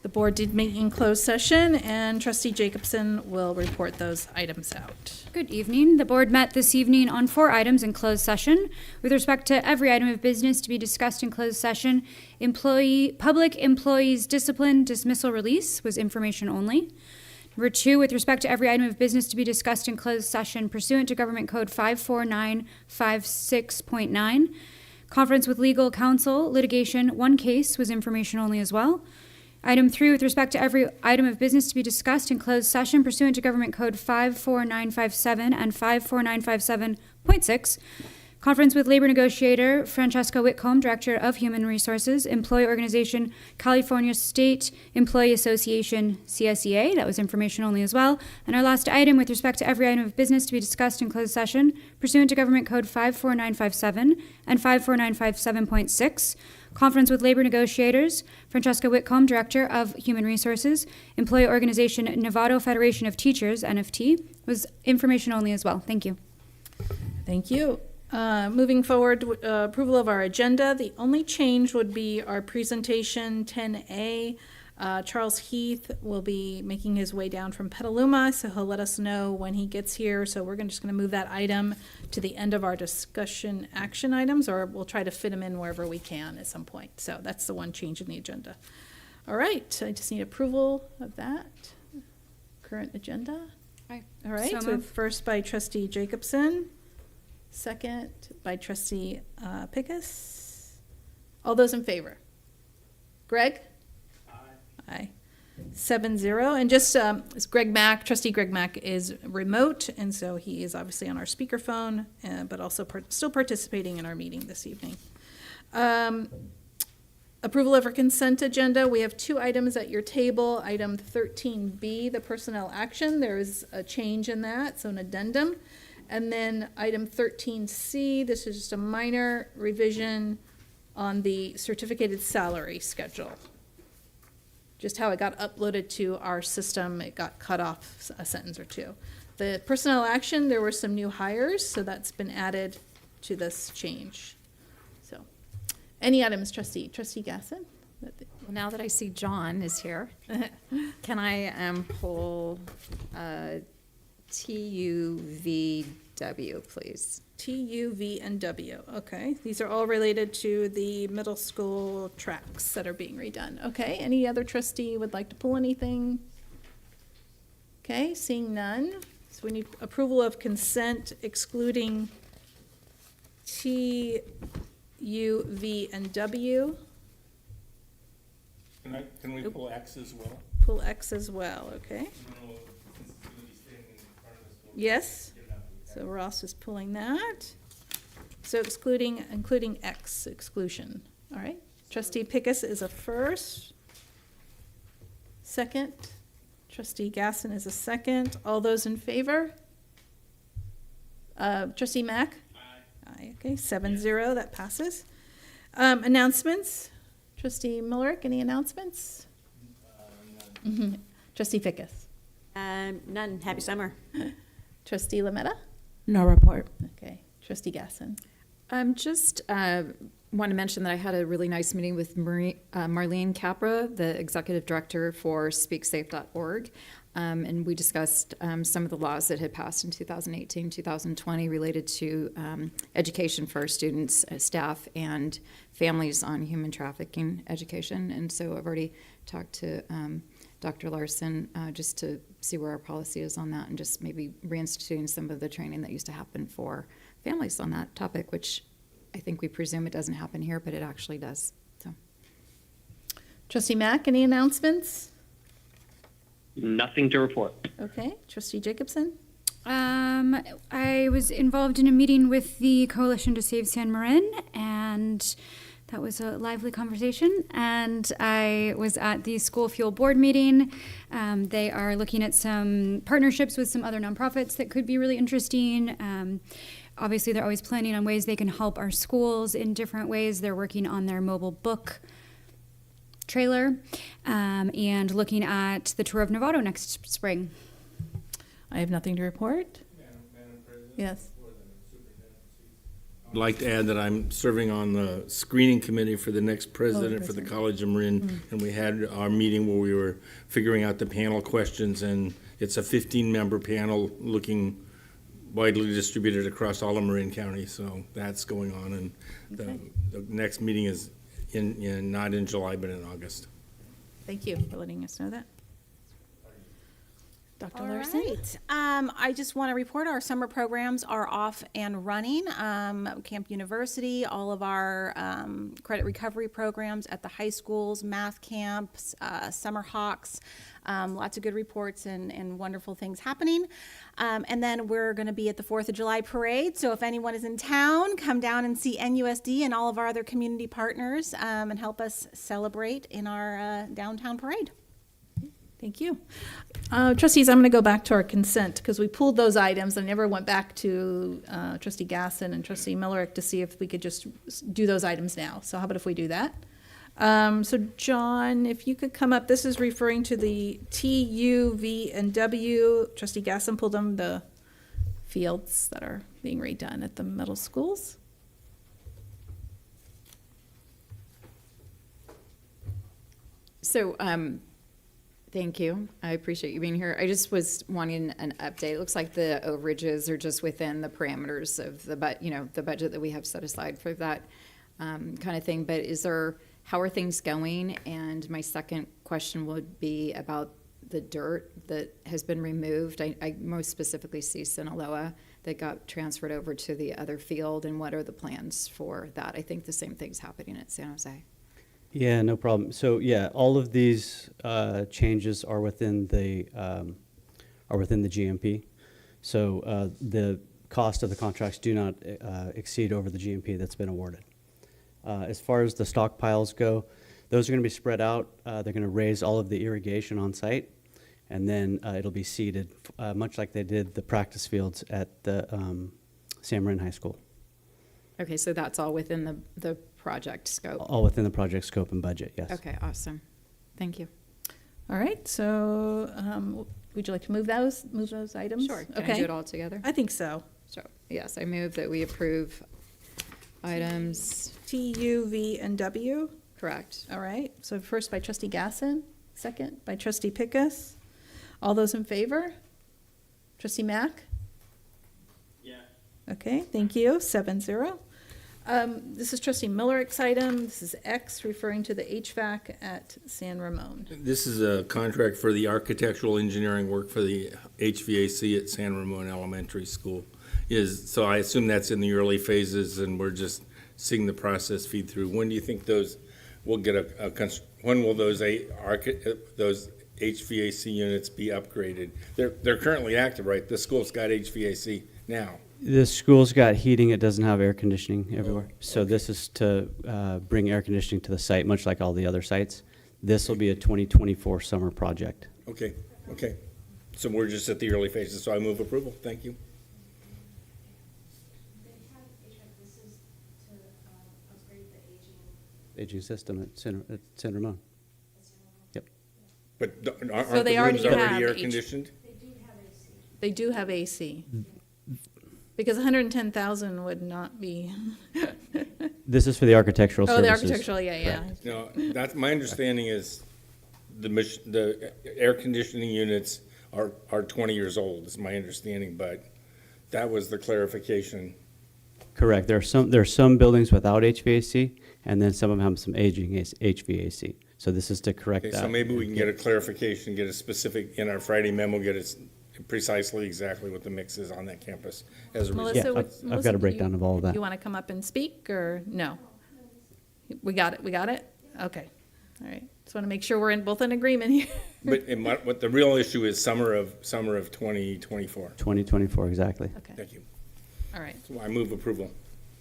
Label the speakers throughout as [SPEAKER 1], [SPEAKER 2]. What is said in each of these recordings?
[SPEAKER 1] The board did meet in closed session, and Trustee Jacobson will report those items out.
[SPEAKER 2] Good evening. The board met this evening on 4 items in closed session. With respect to every item of business to be discussed in closed session, public employees discipline, dismissal, release was information only. Number 2, with respect to every item of business to be discussed in closed session pursuant to Government Code 54956.9, conference with legal counsel, litigation, 1 case was information only as well. Item 3, with respect to every item of business to be discussed in closed session pursuant to Government Code 54957 and 54957.6, conference with labor negotiator Francesca Whitcomb, Director of Human Resources, employee organization California State Employee Association, CSEA, that was information only as well. And our last item, with respect to every item of business to be discussed in closed session pursuant to Government Code 54957 and 54957.6, conference with labor negotiators Francesca Whitcomb, Director of Human Resources, employee organization Novato Federation of Teachers, NFT, was information only as well. Thank you.
[SPEAKER 1] Thank you. Moving forward, approval of our agenda. The only change would be our presentation 10A. Charles Heath will be making his way down from Petaluma, so he'll let us know when he gets here. So we're just going to move that item to the end of our discussion action items, or we'll try to fit him in wherever we can at some point. So that's the one change in the agenda. All right, I just need approval of that current agenda.
[SPEAKER 2] Aye.
[SPEAKER 1] All right, so first by Trustee Jacobson, second by Trustee Pickus. All those in favor? Greg? Aye. 7-0. And just as Trustee Greg Mack is remote, and so he is obviously on our speakerphone, but also still participating in our meeting this evening. Approval of our consent agenda. We have 2 items at your table. Item 13B, the personnel action. There is a change in that, so an addendum. And then item 13C, this is just a minor revision on the certificated salary schedule. Just how it got uploaded to our system, it got cut off a sentence or 2. The personnel action, there were some new hires, so that's been added to this change. So, any items, Trustee Gasson?
[SPEAKER 3] Well, now that I see John is here, can I pull TUVW, please?
[SPEAKER 1] TUV and W. Okay, these are all related to the middle school tracks that are being redone. Okay, any other trustee would like to pull anything? Okay, seeing none. So we need approval of consent excluding T, U, V, and W.
[SPEAKER 4] Can we pull X as well?
[SPEAKER 1] Pull X as well, okay. Yes. So Ross is pulling that. So including X exclusion. All right. Trustee Pickus is a first. Second. Trustee Gasson is a second. All those in favor? Trustee Mack? Aye. Aye. Okay. 7-0. That passes. Announcements. Trustee Millerick, any announcements?
[SPEAKER 4] None.
[SPEAKER 1] Trustee Pickus.
[SPEAKER 5] None. Happy summer.
[SPEAKER 1] Trustee Lametta?
[SPEAKER 5] No report.
[SPEAKER 1] Okay. Trustee Gasson.
[SPEAKER 3] Just want to mention that I had a really nice meeting with Marlene Capra, the executive director for SpeakSafe.org, and we discussed some of the laws that had passed in 2018, 2020 related to education for our students, staff, and families on human trafficking education. And so I've already talked to Dr. Larson just to see where our policy is on that, and just maybe reinstituting some of the training that used to happen for families on that topic, which I think we presume it doesn't happen here, but it actually does. So,
[SPEAKER 1] Trustee Mack, any announcements?
[SPEAKER 6] Nothing to report.
[SPEAKER 1] Okay. Trustee Jacobson?
[SPEAKER 2] I was involved in a meeting with the Coalition to Save San Marin, and that was a lively conversation. And I was at the school fuel board meeting. They are looking at some partnerships with some other nonprofits that could be really interesting. Obviously, they're always planning on ways they can help our schools in different ways. They're working on their mobile book trailer and looking at the tour of Novato next spring.
[SPEAKER 1] I have nothing to report.
[SPEAKER 4] Madam President?
[SPEAKER 1] Yes.
[SPEAKER 4] For the superintendent, like to add that I'm serving on the screening committee for the next president for the College of Marin. And we had our meeting where we were figuring out the panel questions, and it's a 15-member panel looking widely distributed across all of Marin County. So that's going on, and the next meeting is not in July, but in August.
[SPEAKER 1] Thank you for letting us know that. Dr.
[SPEAKER 5] All
[SPEAKER 1] Larson?
[SPEAKER 5] right. I just want to report our summer programs are off and running. Camp University, all of our credit recovery programs at the high schools, math camps, Summer Hawks, lots of good reports and wonderful things happening. And then we're going to be at the 4th of July parade. So if anyone is in town, come down and see NUSD and all of our other community partners and help us celebrate in our downtown parade.
[SPEAKER 1] Thank you. Trustees, I'm going to go back to our consent because we pulled those items. I never went back to Trustee Gasson and Trustee Millerick to see if we could just do those items now. So how about if we do that? So John, if you could come up, this is referring to the T, U, V, and W. Trustee Gasson pulled them, the fields that are being redone at the middle schools.
[SPEAKER 3] So, thank you. I appreciate you being here. I just was wanting an update. It looks like the overages are just within the parameters of the the budget that we have set aside for that kind of thing. But how are things going? And my second question would be about the dirt that has been removed. I most specifically see Sinaloa that got transferred over to the other field, and what are the plans for that? I think the same thing's happening at San Jose.
[SPEAKER 7] Yeah, no problem. So yeah, all of these changes are within the GMP. So the cost of the contracts do not exceed over the GMP that's been awarded. As far as the stockpiles go, those are going to be spread out. They're going to raise all of the irrigation on site, and then it'll be seeded, much like they did the practice fields at the San Marin High School.
[SPEAKER 3] Okay, so that's all within the project scope.
[SPEAKER 7] All within the project scope and budget, yes.
[SPEAKER 3] Okay, awesome. Thank you.
[SPEAKER 1] All right, so would you like to move those items?
[SPEAKER 3] Sure. Can
[SPEAKER 1] Okay.
[SPEAKER 3] I do it all together?
[SPEAKER 1] I think so.
[SPEAKER 3] So, yes, I move that we approve items,
[SPEAKER 1] T, U, V, and W.
[SPEAKER 3] correct.
[SPEAKER 1] All right, so first by Trustee Gasson, second by Trustee Pickus. All those in favor? Trustee Mack?
[SPEAKER 6] Yeah.
[SPEAKER 1] Okay, thank you, 7-0. This is Trustee Millerick's item. This is X, referring to the HVAC at San Ramon.
[SPEAKER 4] This is a contract for the architectural engineering work for the HVAC at San Ramon Elementary School. So I assume that's in the early phases, and we're just seeing the process feed through. When do you think those will get when will those HVAC units be upgraded? They're currently active, right? The school's got HVAC now.
[SPEAKER 7] The school's got heating, it doesn't have air conditioning everywhere. So this is to bring air conditioning to the site, much like all the other sites. This will be a 2024 summer project.
[SPEAKER 4] Okay. So we're just at the early phases, so I move approval. Thank you.
[SPEAKER 7] Aging system at San Ramon. Yep.
[SPEAKER 4] But aren't
[SPEAKER 1] So they
[SPEAKER 4] the rooms
[SPEAKER 1] already
[SPEAKER 4] already
[SPEAKER 1] have
[SPEAKER 4] air
[SPEAKER 1] H-
[SPEAKER 4] conditioned?
[SPEAKER 1] They do have AC. Because 110,000 would not be,
[SPEAKER 7] This is for the architectural
[SPEAKER 1] oh,
[SPEAKER 7] services.
[SPEAKER 1] the architectural, yeah.
[SPEAKER 4] No, that's, my understanding is the air conditioning units are 20 years old, is my understanding, but that was the clarification.
[SPEAKER 7] Correct. There are some buildings without HVAC, and then some of them have some aging HVAC. So this is to correct
[SPEAKER 4] Okay,
[SPEAKER 7] that.
[SPEAKER 4] so maybe we can get a clarification, get a specific, in our Friday memo, get it precisely exactly what the mix is on that campus as a result.
[SPEAKER 7] Yeah,
[SPEAKER 1] Melissa,
[SPEAKER 7] I've got a breakdown of all of that.
[SPEAKER 1] You want to come up and speak, or no? We got it? Okay, all right. Just want to make sure we're both in agreement here.
[SPEAKER 4] But what the real issue is summer of 2024.
[SPEAKER 7] 2024, exactly.
[SPEAKER 1] Okay,
[SPEAKER 4] Thank you.
[SPEAKER 1] all right.
[SPEAKER 4] So I move approval.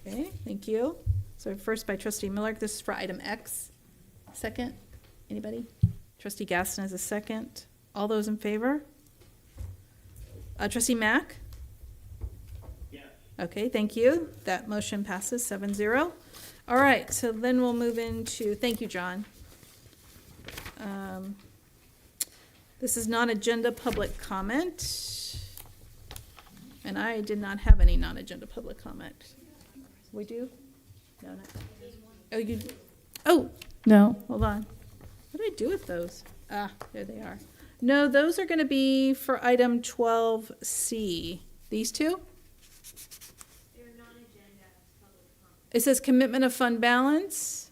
[SPEAKER 1] Okay, thank you. So first by Trustee Miller, this is for item X. Second, anybody? Trustee Gaston has a second. All those in favor? Trustee Mack?
[SPEAKER 6] Yeah.
[SPEAKER 1] Okay, thank you. That motion passes 7-0. All right, so then we'll move into, thank you, John. This is non-agenda public comment. And I did not have any non-agenda public comment. We do? No, not. Oh, you, oh, no, hold on. What did I do with those? Ah, there they are. No, those are gonna be for item 12C. These two?
[SPEAKER 8] They're non-agenda public comment.
[SPEAKER 1] It says commitment of fund balance.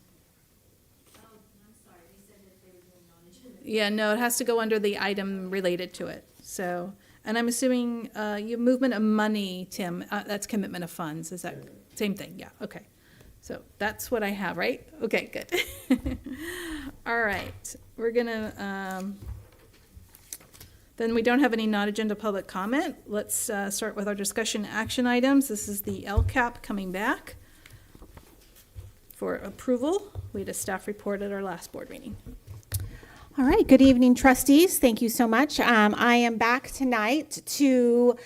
[SPEAKER 8] Oh, I'm sorry, they said that they were doing non-agenda.
[SPEAKER 1] Yeah, no, it has to go under the item related to it, so. And I'm assuming, your movement of money, Tim, that's commitment of funds, is that, same thing, yeah, okay. So that's what I have, right? Okay, good. All right, we're gonna, then we don't have any non-agenda public comment. Let's start with our discussion action items. This is the LCAP coming back for approval. We had a staff report at our last board meeting.
[SPEAKER 5] All right, good evening, trustees. Thank you so much. I am back tonight to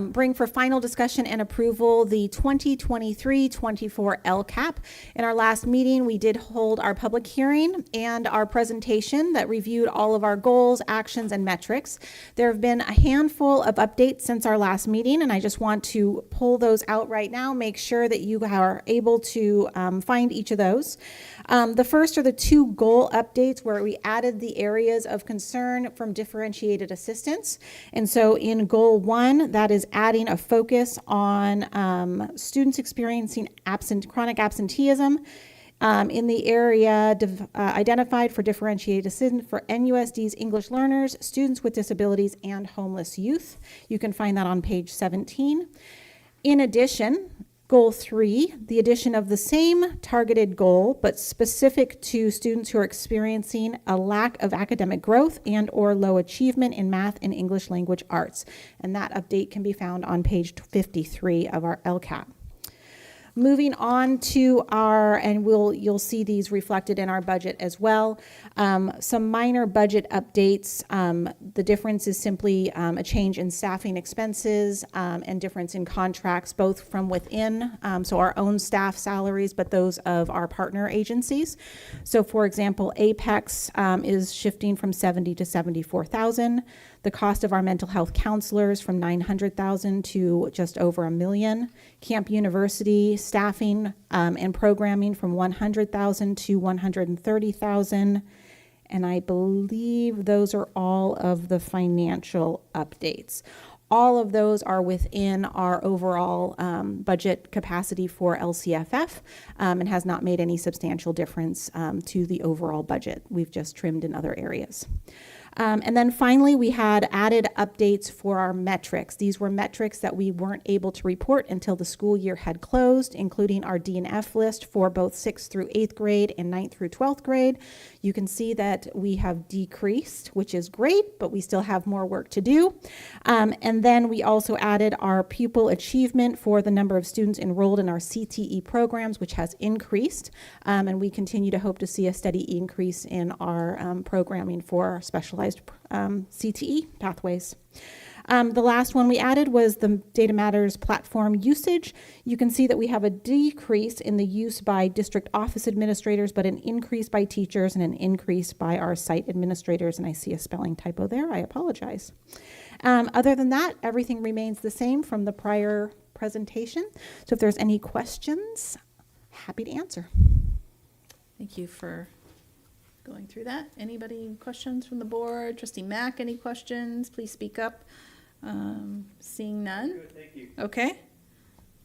[SPEAKER 5] bring for final discussion and approval the 2023-24 LCAP. In our last meeting, we did hold our public hearing and our presentation that reviewed all of our goals, actions, and metrics. There have been a handful of updates since our last meeting, and I just want to pull those out right now, make sure that you are able to find each of those. The first are the two goal updates where we added the areas of concern from differentiated assistance. And so in goal 1, that is adding a focus on students experiencing chronic absenteeism in the area identified for differentiated assistance for NUSD's English learners, students with disabilities, and homeless youth. You can find that on page 17. In addition, Goal 3, the addition of the same targeted goal, but specific to students who are experiencing a lack of academic growth and or low achievement in math and English language arts. And that update can be found on page 53 of our LCAP. Moving on to you'll see these reflected in our budget as well. Some minor budget updates. The difference is simply a change in staffing expenses and difference in contracts, both from within, so our own staff salaries, but those of our partner agencies. So for example, Apex is shifting from 70 to 74,000. The cost of our mental health counselors from 900,000 to just over $1 million. Camp University staffing and programming from 100,000 to 130,000. And I believe those are all of the financial updates. All of those are within our overall budget capacity for LCFF and has not made any substantial difference to the overall budget. We've just trimmed in other areas. And then finally, we had added updates for our metrics. These were metrics that we weren't able to report until the school year had closed, including our D&F list for both 6th through 8th grade and 9th through 12th grade. You can see that we have decreased, which is great, but we still have more work to do. And then we also added our pupil achievement for the number of students enrolled in our CTE programs, which has increased. And we continue to hope to see a steady increase in our programming for our specialized CTE pathways. The last one we added was the Data Matters platform usage. You can see that we have a decrease in the use by district office administrators, but an increase by teachers and an increase by our site administrators. And I see a spelling typo there. I apologize. Other than that, everything remains the same from the prior presentation. So if there's any questions, happy to answer.
[SPEAKER 1] Thank you for going through that. Anybody questions from the board? Trustee Mack, any questions? Please speak up. Seeing none.
[SPEAKER 6] Good, thank you.
[SPEAKER 1] Okay.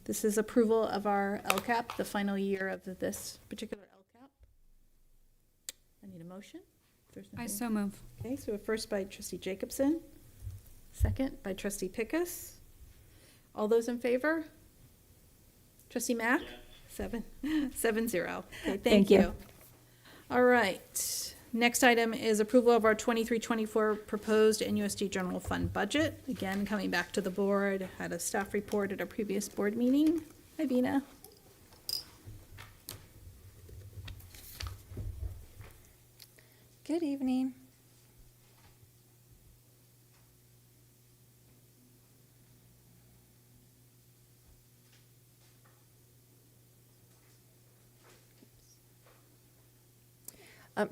[SPEAKER 1] This is approval of our LCAP, the final year of this particular LCAP. I need a motion. If there's
[SPEAKER 2] I
[SPEAKER 1] nothing.
[SPEAKER 2] so move.
[SPEAKER 1] Okay, so a first by Trustee Jacobson, second by Trustee Pickus. All those in favor? Trustee Mack?
[SPEAKER 6] Yes.
[SPEAKER 1] 7-0. Okay,
[SPEAKER 5] Thank you.
[SPEAKER 1] All right. Next item is approval of our 23-24 proposed NUSD general fund budget. Again, coming back to the board, had a staff report at a previous board meeting. Hi, Vina.
[SPEAKER 9] Good evening.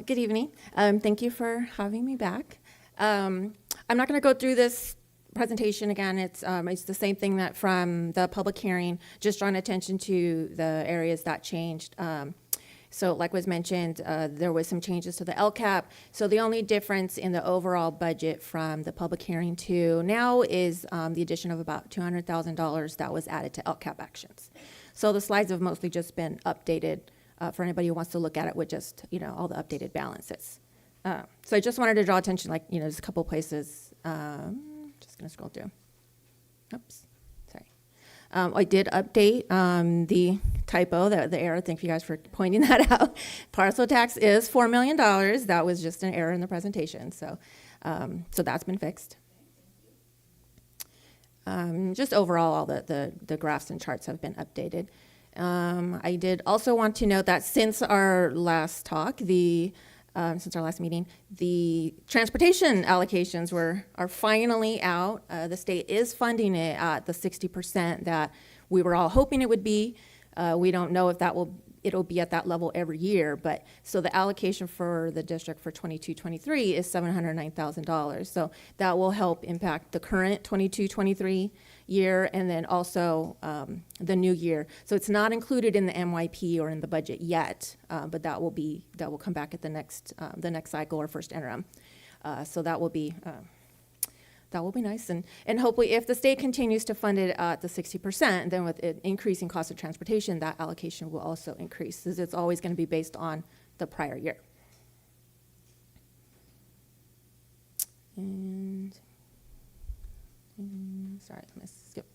[SPEAKER 9] Good evening. Thank you for having me back. I'm not going to go through this presentation, again, it's the same thing that from the public hearing, just drawing attention to the areas that changed. So like was mentioned, there was some changes to the LCAP. So the only difference in the overall budget from the public hearing to now is the addition of about $200,000 that was added to LCAP actions. So the slides have mostly just been updated for anybody who wants to look at it with just, all the updated balances. So I just wanted to draw attention, like, there's a couple places. Just going to scroll through. Oops, sorry. I did update the typo, the error. Thank you guys for pointing that out. Parcel tax is $4 million. That was just an error in the presentation. So, so that's been fixed. Just overall, all the graphs and charts have been updated. I did also want to note that since our last talk, since our last meeting, the transportation allocations are finally out. The state is funding it at the 60% that we were all hoping it would be. We don't know if it'll be at that level every year, but so the allocation for the district for 22-23 is $709,000. So that will help impact the current 22-23 year and then also the new year. So it's not included in the MYP or in the budget yet, but that will come back at the next cycle or first interim. So that will be nice. And hopefully if the state continues to fund it at the 60%, then with it increasing cost of transportation, that allocation will also increase, as it's always going to be based on the prior year. And sorry, I'm going to skip.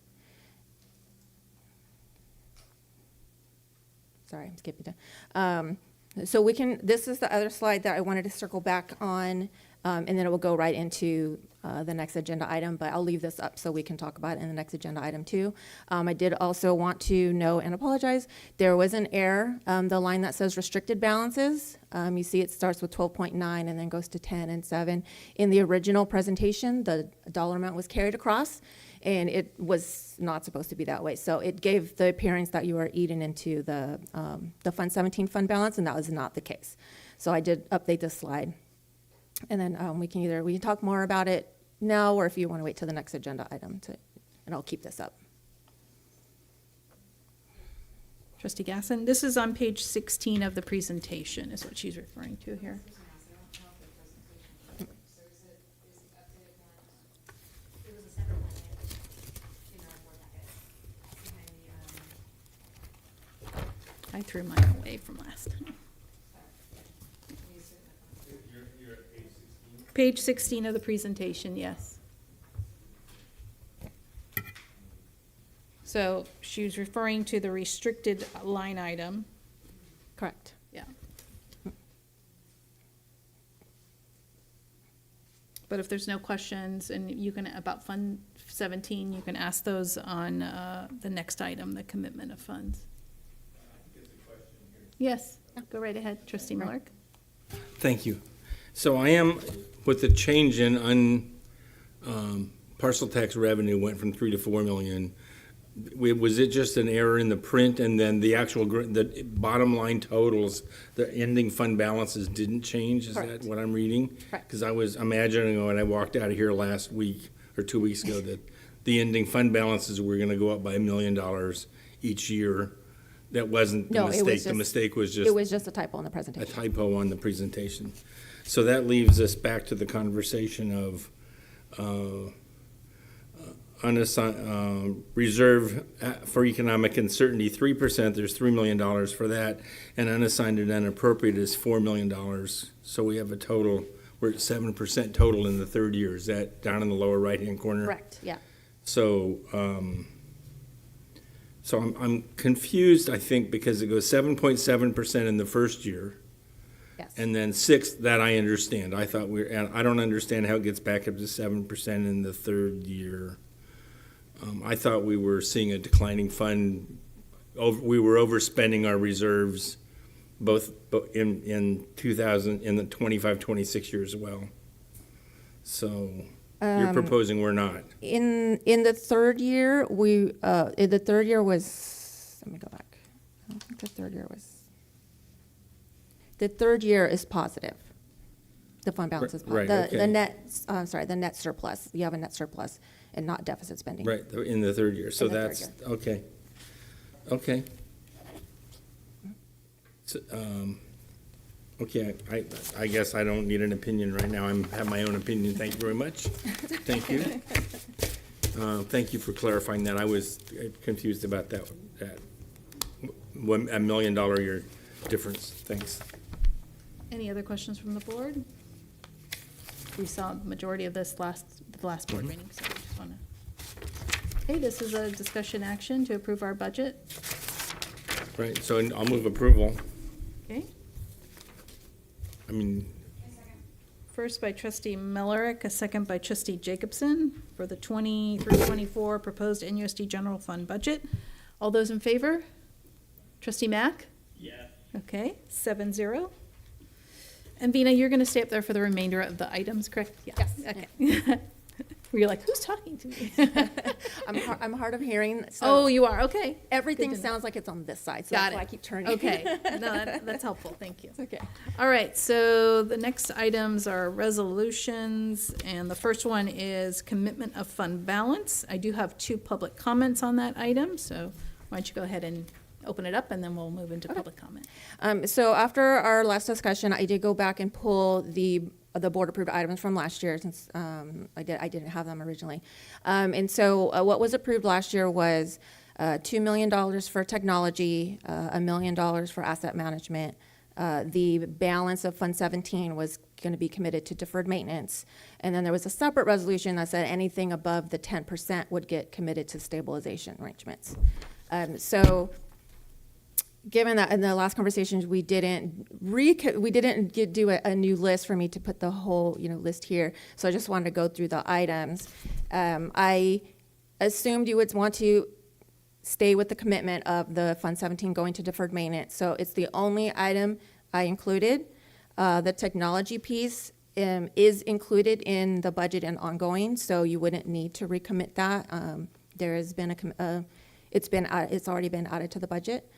[SPEAKER 9] Sorry, I'm skipping down. So this is the other slide that I wanted to circle back on, and then it will go right into the next agenda item, but I'll leave this up so we can talk about it in the next agenda item too. I did also want to know and apologize. There was an error. The line that says restricted balances, you see it starts with 12.9 and then goes to 10 and 7. In the original presentation, the dollar amount was carried across, and it was not supposed to be that way. So it gave the appearance that you were eating into the Fund 17 fund balance, and that was not the case. So I did update this slide. And then we can talk more about it now, or if you want to wait till the next agenda item, and I'll keep this up.
[SPEAKER 1] Trustee Gasson, this is on page 16 of the presentation, is what she's referring to here. I threw mine away from last time. Page 16 of the presentation, yes. So she was referring to the restricted line item.
[SPEAKER 9] Correct.
[SPEAKER 1] Yeah. But if there's no questions, and you can, about Fund 17, you can ask those on the next item, the commitment of funds. Yes, go right ahead, Trustee Miller.
[SPEAKER 4] Thank you. So I am, with the change in parcel tax revenue went from 3 to 4 million. Was it just an error in the print, and then the actual the bottom line totals, the ending fund balances didn't change? Is
[SPEAKER 9] Correct.
[SPEAKER 4] that what I'm reading?
[SPEAKER 9] Correct.
[SPEAKER 4] Because I was imagining when I walked out of here last week or 2 weeks ago that the ending fund balances were going to go up by $1 million each year. That wasn't the
[SPEAKER 9] No,
[SPEAKER 4] mistake.
[SPEAKER 9] it was
[SPEAKER 4] The
[SPEAKER 9] just-
[SPEAKER 4] mistake was just
[SPEAKER 9] It was just a typo in the
[SPEAKER 4] a
[SPEAKER 9] presentation.
[SPEAKER 4] typo on the presentation. So that leaves us back to the conversation of unassigned reserve for economic uncertainty, 3%. There's $3 million for that, and unassigned and unappropriate is $4 million. So we have a total. We're at 7% total in the third year. Is that down in the lower right-hand corner?
[SPEAKER 9] Correct, yeah.
[SPEAKER 4] So, so I'm confused, I think, because it goes 7.7% in the first year,
[SPEAKER 9] Yes.
[SPEAKER 4] and then 6, that I understand. I thought and I don't understand how it gets back up to 7% in the third year. I thought we were seeing a declining fund. We were overspending our reserves, both in the 25-26 year as well. So you're proposing we're not.
[SPEAKER 9] In the third year, the third year was, let me go back. I don't think the third year was. The third year is positive. The fund balance is
[SPEAKER 4] Right,
[SPEAKER 9] positive.
[SPEAKER 4] okay.
[SPEAKER 9] The net surplus. You have a net surplus. and not deficit spending.
[SPEAKER 4] Right, in the third year, so
[SPEAKER 9] In the third
[SPEAKER 4] that's, okay. Okay. So, okay, I guess I don't need an opinion right now, I have my own opinion, thank you very much. Thank you. Thank you for clarifying that, I was confused about that $1 million a year difference, thanks.
[SPEAKER 1] Any other questions from the board? We saw the majority of this the last board meeting, so we just want to. Okay, this is a discussion action to approve our budget.
[SPEAKER 4] Right, so I'll move approval,
[SPEAKER 1] Okay,
[SPEAKER 4] I mean,
[SPEAKER 1] first by trustee Millerick, a second by trustee Jacobson for the 23-24 proposed NUSD general fund budget. All those in favor? Trustee Mack?
[SPEAKER 6] Yes.
[SPEAKER 1] Okay, 7-0. And Vina, you're going to stay up there for the remainder of the items, correct? Yeah.
[SPEAKER 9] Yes.
[SPEAKER 1] Okay. You're like, who's talking to me?
[SPEAKER 9] I'm hard of hearing, so
[SPEAKER 1] Oh, you are, okay.
[SPEAKER 9] everything
[SPEAKER 1] Good to know.
[SPEAKER 9] sounds like it's on this side, so
[SPEAKER 1] Got
[SPEAKER 9] that's
[SPEAKER 1] it.
[SPEAKER 9] why I keep turning.
[SPEAKER 1] Okay, no, that's helpful, thank you.
[SPEAKER 9] Okay.
[SPEAKER 1] All right, so the next items are resolutions, and the first one is commitment of fund balance. I do have 2 public comments on that item, so why don't you go ahead and open it up, and then we'll move into public comment.
[SPEAKER 9] So after our last discussion, I did go back and pull the board-approved items from last year, since I didn't have them originally. And so what was approved last year was $2 million for technology, $1 million for asset management. The balance of Fund 17 was going to be committed to deferred maintenance. And then there was a separate resolution that said anything above the 10% would get committed to stabilization arrangements. So given that in the last conversations, we didn't do a new list for me to put the whole, list here. So I just wanted to go through the items. I assumed you would want to stay with the commitment of the Fund 17 going to deferred maintenance. So it's the only item I included. The technology piece is included in the budget and ongoing, so you wouldn't need to recommit that. There has been it's already been added to the budget.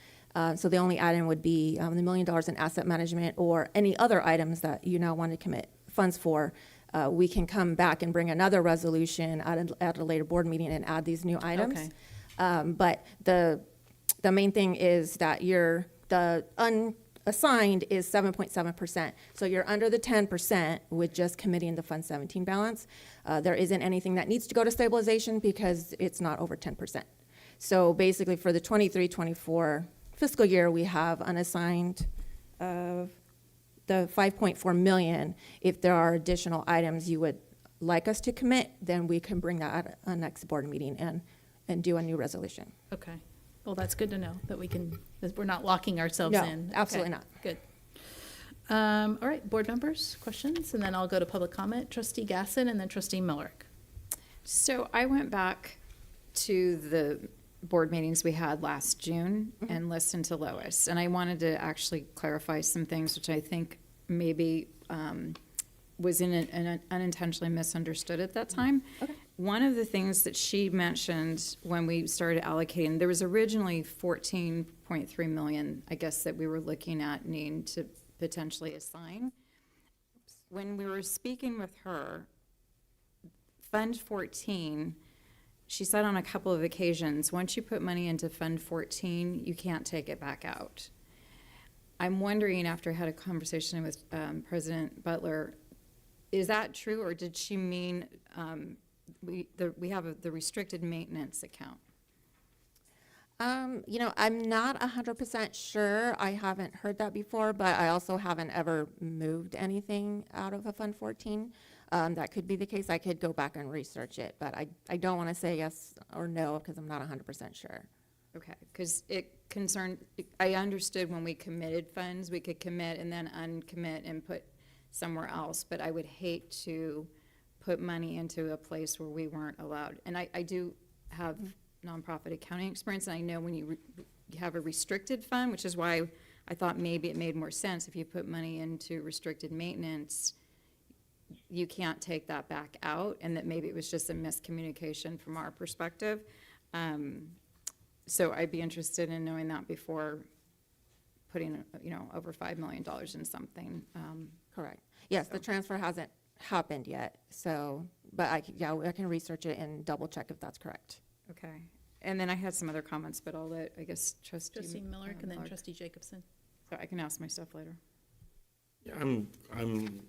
[SPEAKER 9] So the only item would be the $1 million in asset management or any other items that you now want to commit funds for. We can come back and bring another resolution at a later board meeting and add these new items.
[SPEAKER 1] Okay.
[SPEAKER 9] But the main thing is that the unassigned is 7.7%. So you're under the 10% with just committing the Fund 17 balance. There isn't anything that needs to go to stabilization because it's not over 10%. So basically for the 23-24 fiscal year, we have unassigned the $5.4 million. If there are additional items you would like us to commit, then we can bring that at a next board meeting and do a new resolution.
[SPEAKER 1] Okay, well, that's good to know, that we're not locking ourselves
[SPEAKER 9] No,
[SPEAKER 1] in.
[SPEAKER 9] absolutely
[SPEAKER 1] Okay,
[SPEAKER 9] not.
[SPEAKER 1] Good. All right, board members, questions, and then I'll go to public comment. Trustee Gasson and then trustee Millerick.
[SPEAKER 3] So I went back to the board meetings we had last June and listened to Lois. And I wanted to actually clarify some things which I think maybe was unintentionally misunderstood at that time.
[SPEAKER 9] Okay.
[SPEAKER 3] One of the things that she mentioned when we started allocating, there was originally 14.3 million, I guess, that we were looking at needing to potentially assign. When we were speaking with her, Fund 14, she said on a couple of occasions, once you put money into Fund 14, you can't take it back out. I'm wondering, after I had a conversation with President Butler, is that true, or did she mean we have the restricted maintenance account?
[SPEAKER 9] I'm not 100% sure. I haven't heard that before, but I also haven't ever moved anything out of a Fund 14. That could be the case. I could go back and research it, but I don't want to say yes or no because I'm not 100% sure.
[SPEAKER 3] Okay, because I understood when we committed funds, we could commit and then uncommit and put somewhere else, but I would hate to put money into a place where we weren't allowed. And I do have nonprofit accounting experience, and I know when you have a restricted fund, which is why I thought maybe it made more sense if you put money into restricted maintenance, you can't take that back out, and that maybe it was just a miscommunication from our perspective. So I'd be interested in knowing that before putting, over $5 million in something.
[SPEAKER 9] Correct. Yes, the transfer hasn't happened yet, so But I can research it and double check if that's correct.
[SPEAKER 3] Okay. And then I had some other comments, but I'll let, I guess,
[SPEAKER 1] Trustee Miller and then Trustee Jacobson.
[SPEAKER 3] So I can ask my stuff later.
[SPEAKER 4] Yeah, I'm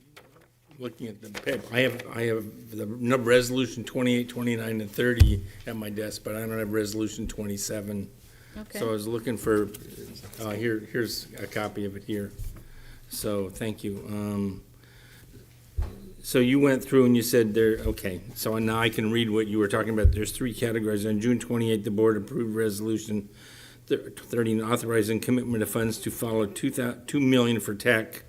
[SPEAKER 4] looking at the, I have the number, resolution 28, 29, and 30 at my desk, but I don't have resolution 27.
[SPEAKER 1] Okay.
[SPEAKER 4] So I was looking for, here's a copy of it here. So, thank you. So you went through and you said there, okay, so now I can read what you were talking about. There's 3 categories. On June 28th, the board approved resolution 13 authorizing commitment of funds to follow $2 million for tech,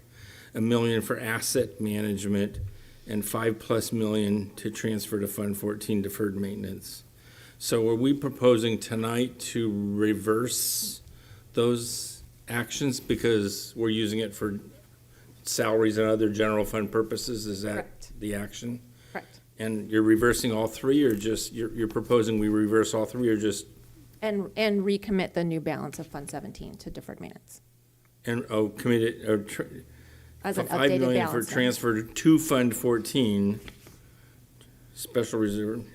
[SPEAKER 4] $1 million for asset management, and $5+ million to transfer to Fund 14 deferred maintenance. So are we proposing tonight to reverse those actions because we're using it for salaries and other general fund purposes? Is that
[SPEAKER 9] Correct.
[SPEAKER 4] the action?
[SPEAKER 9] Correct.
[SPEAKER 4] And you're reversing all 3, or just, you're proposing we reverse all 3, or just,
[SPEAKER 9] And recommit the new balance of Fund 17 to deferred maintenance
[SPEAKER 4] and, committed, or
[SPEAKER 9] as an
[SPEAKER 4] 5
[SPEAKER 9] updated
[SPEAKER 4] million for
[SPEAKER 9] balance.
[SPEAKER 4] transfer to Fund 14, special reserve?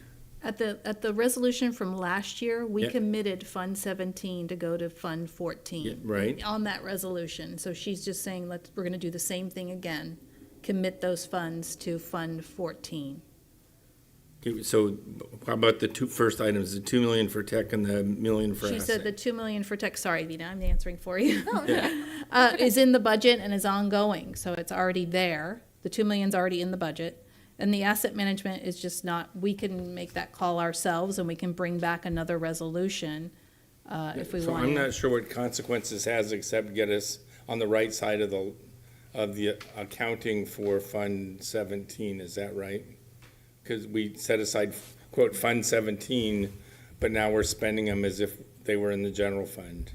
[SPEAKER 1] At the resolution from last year, we
[SPEAKER 4] Yeah.
[SPEAKER 1] committed Fund 17 to go to Fund 14.
[SPEAKER 4] Yeah, right.
[SPEAKER 1] On that resolution. So she's just saying, we're gonna do the same thing again. Commit those funds to Fund 14.
[SPEAKER 4] Okay, so how about the 2 first items, the 2 million for tech and the $1 million for
[SPEAKER 1] She said
[SPEAKER 4] asset?
[SPEAKER 1] the 2 million for tech, sorry, Vina, I'm answering for you. Is in the budget and is ongoing, so it's already there. The 2 million's already in the budget. And the asset management is just not, we can make that call ourselves and we can bring back another resolution, if we
[SPEAKER 4] So
[SPEAKER 1] want.
[SPEAKER 4] I'm not sure what consequences has except get us on the right side of the accounting for Fund 17, is that right? Because we set aside, quote, Fund 17, but now we're spending them as if they were in the general fund.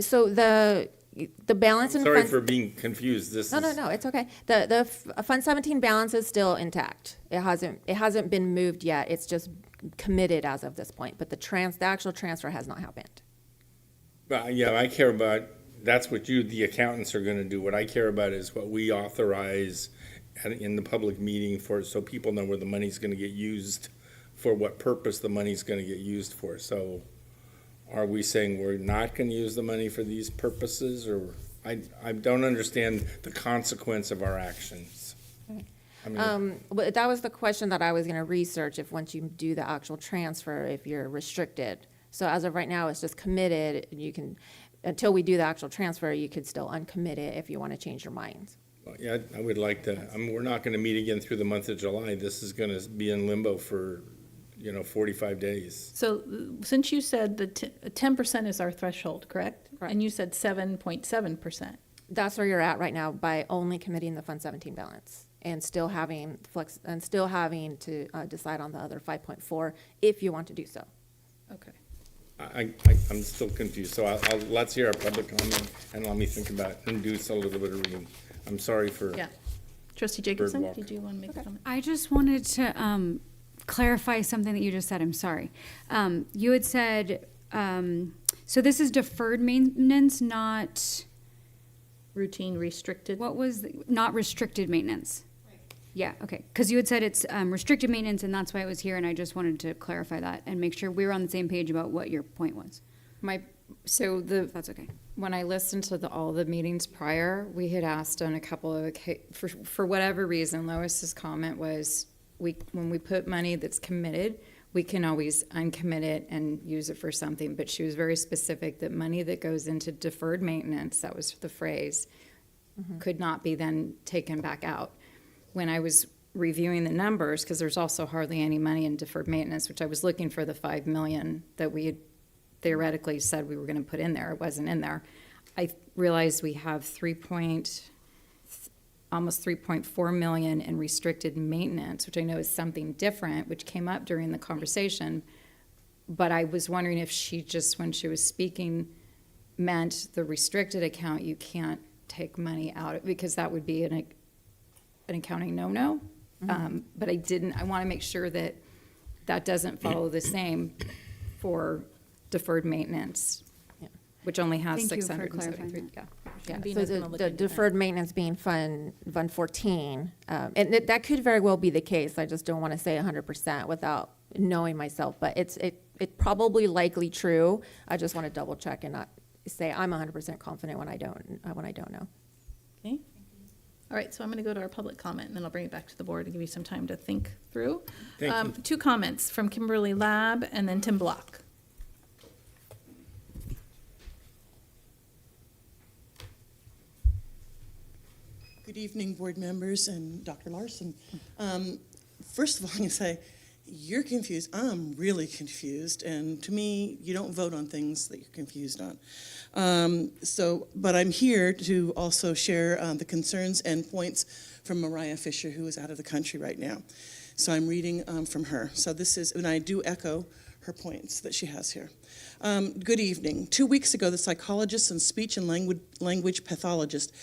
[SPEAKER 9] So the balance in
[SPEAKER 4] Sorry
[SPEAKER 9] Fund.
[SPEAKER 4] for being confused, this is.
[SPEAKER 9] No, it's okay. The Fund 17 balance is still intact. It hasn't been moved yet. It's just committed as of this point, but the actual transfer has not happened.
[SPEAKER 4] Yeah, I care about, that's what the accountants are gonna do. What I care about is what we authorize in the public meeting so people know where the money's gonna get used, for what purpose the money's gonna get used for. So are we saying we're not gonna use the money for these purposes, or I don't understand the consequence of our actions. I mean,
[SPEAKER 9] But that was the question that I was going to research, if once you do the actual transfer, if you're restricted. So as of right now, it's just committed. You can, until we do the actual transfer, you could still uncommit it if you want to change your minds.
[SPEAKER 4] yeah, I would like to, we're not gonna meet again through the month of July. This is gonna be in limbo for, 45 days.
[SPEAKER 1] So, since you said that 10% is our threshold, correct?
[SPEAKER 9] Correct.
[SPEAKER 1] And you said 7.7%.
[SPEAKER 9] That's where you're at right now by only committing the Fund 17 balance and still having to decide on the other 5.4 if you want to do so.
[SPEAKER 1] Okay.
[SPEAKER 4] I'm still confused, so let's hear our public comment and let me think about it and do a little bit of reading. I'm sorry for.
[SPEAKER 1] Yeah. Trustee Jacobson,
[SPEAKER 4] walk.
[SPEAKER 1] did you want to make a comment?
[SPEAKER 2] I just wanted to clarify something that you just said. I'm sorry. You had said, so this is deferred maintenance, not,
[SPEAKER 1] Routine restricted?
[SPEAKER 2] not restricted maintenance? Yeah, okay. Because you had said it's restricted maintenance, and that's why it was here, and I just wanted to clarify that and make sure we were on the same page about what your point was.
[SPEAKER 3] That's
[SPEAKER 2] okay.
[SPEAKER 3] When I listened to all the meetings prior, we had asked on a couple of, for whatever reason, Lois's comment was, when we put money that's committed, we can always uncommit it and use it for something. But she was very specific that money that goes into deferred maintenance, that was the phrase, could not be then taken back out. When I was reviewing the numbers, because there's also hardly any money in deferred maintenance, which I was looking for the 5 million that we had theoretically said we were going to put in there. It wasn't in there. I realized we have almost 3.4 million in restricted maintenance, which I know is something different, which came up during the conversation. But I was wondering if she just, when she was speaking, meant the restricted account, you can't take money out of, because that would be an accounting no-no. But I want to make sure that that doesn't follow the same for deferred maintenance. which only has
[SPEAKER 2] Thank you for
[SPEAKER 3] 673.
[SPEAKER 2] clarifying
[SPEAKER 3] Yeah.
[SPEAKER 9] Yeah,
[SPEAKER 5] Convena's
[SPEAKER 9] so
[SPEAKER 5] gonna look
[SPEAKER 9] the
[SPEAKER 5] into that.
[SPEAKER 9] deferred maintenance being Fund 14, and that could very well be the case. I just don't want to say 100% without knowing myself, but it's probably likely true. I just want to double check and not say I'm 100% confident when I don't know.
[SPEAKER 1] Okay. All right, so I'm going to go to our public comment, and then I'll bring it back to the board to give you some time to think through.
[SPEAKER 4] Thank you.
[SPEAKER 1] 2 comments from Kimberly Lab and then Tim Block.
[SPEAKER 10] Good evening, board members and Dr. Larson. First of all, I'm going to say, you're confused. I'm really confused, and to me, you don't vote on things that you're confused on. But I'm here to also share the concerns and points from Mariah Fisher, who is out of the country right now. So I'm reading from her. So this is, and I do echo her points that she has here. Good evening. 2 weeks ago, the psychologist and speech and language pathologist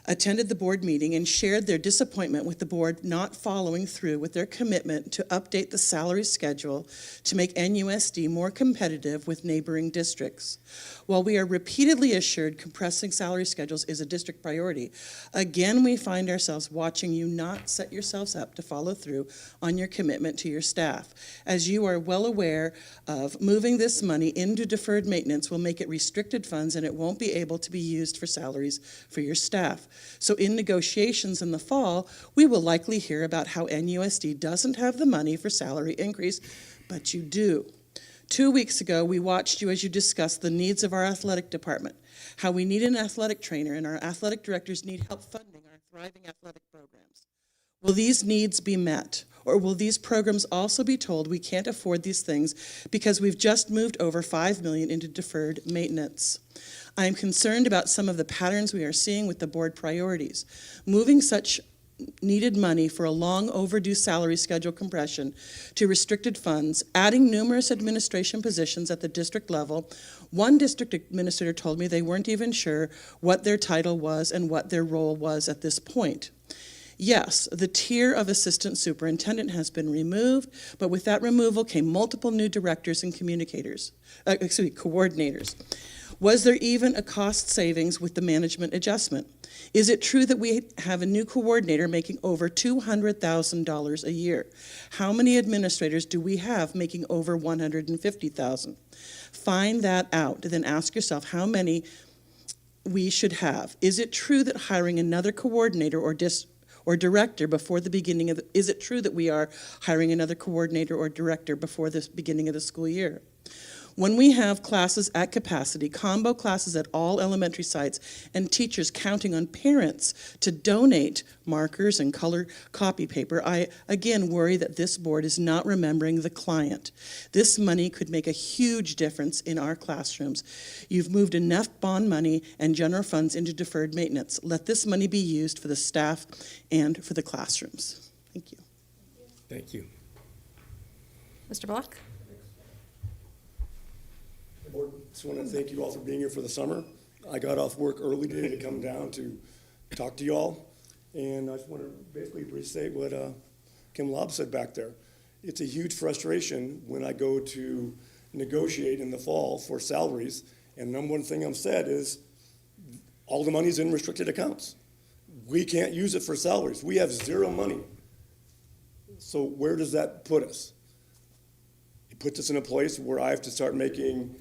[SPEAKER 10] attended the board meeting and shared their disappointment with the board not following through with their commitment to update the salary schedule to make NUSD more competitive with neighboring districts. While we are repeatedly assured compressing salary schedules is a district priority, again we find ourselves watching you not set yourselves up to follow through on your commitment to your staff. As you are well aware of, moving this money into deferred maintenance will make it restricted funds and it won't be able to be used for salaries for your staff. So in negotiations in the fall, we will likely hear about how NUSD doesn't have the money for salary increase, but you do. 2 weeks ago, we watched you as you discussed the needs of our athletic department, how we need an athletic trainer and our athletic directors need help funding our thriving athletic programs. Will these needs be met? Or will these programs also be told we can't afford these things because we've just moved over $5 million into deferred maintenance? I am concerned about some of the patterns we are seeing with the board priorities. Moving such needed money for a long overdue salary schedule compression to restricted funds, adding numerous administration positions at the district level. One district administrator told me they weren't even sure what their title was and what their role was at this point. Yes, the tier of assistant superintendent has been removed, but with that removal came multiple new directors and coordinators. Was there even a cost savings with the management adjustment? Is it true that we have a new coordinator making over $200,000 a year? How many administrators do we have making over $150,000? Find that out, then ask yourself how many we should have. Is it true that hiring another coordinator or director before the beginning of is it true that we are hiring another coordinator or director before the beginning of the school year? When we have classes at capacity, combo classes at all elementary sites, and teachers counting on parents to donate markers and color copy paper, I again worry that this board is not remembering the client. This money could make a huge difference in our classrooms. You've moved enough bond money and general funds into deferred maintenance. Let this money be used for the staff and for the classrooms. Thank you.
[SPEAKER 4] Thank you.
[SPEAKER 1] Mr. Block?
[SPEAKER 11] Board, just want to thank you all for being here for the summer. I got off work early today to come down to talk to you all, and I just want to basically restate what Kim Lobb said back there. It's a huge frustration when I go to negotiate in the fall for salaries, and number one thing I'm said is all the money's in restricted accounts. We can't use it for salaries. We have zero money. So where does that put us? It puts us in a place where I have to start making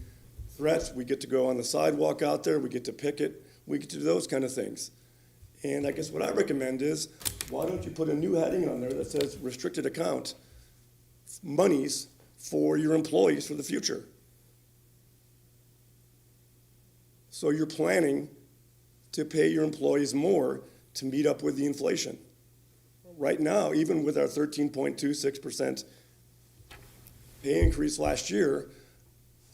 [SPEAKER 11] threats. We get to go on the sidewalk out there. We get to picket. We get to do those kind of things. And I guess what I recommend is, why don't you put a new heading on there that says restricted account monies for your employees for the future? So you're planning to pay your employees more to meet up with the inflation. Right now, even with our 13.26% pay increase last year,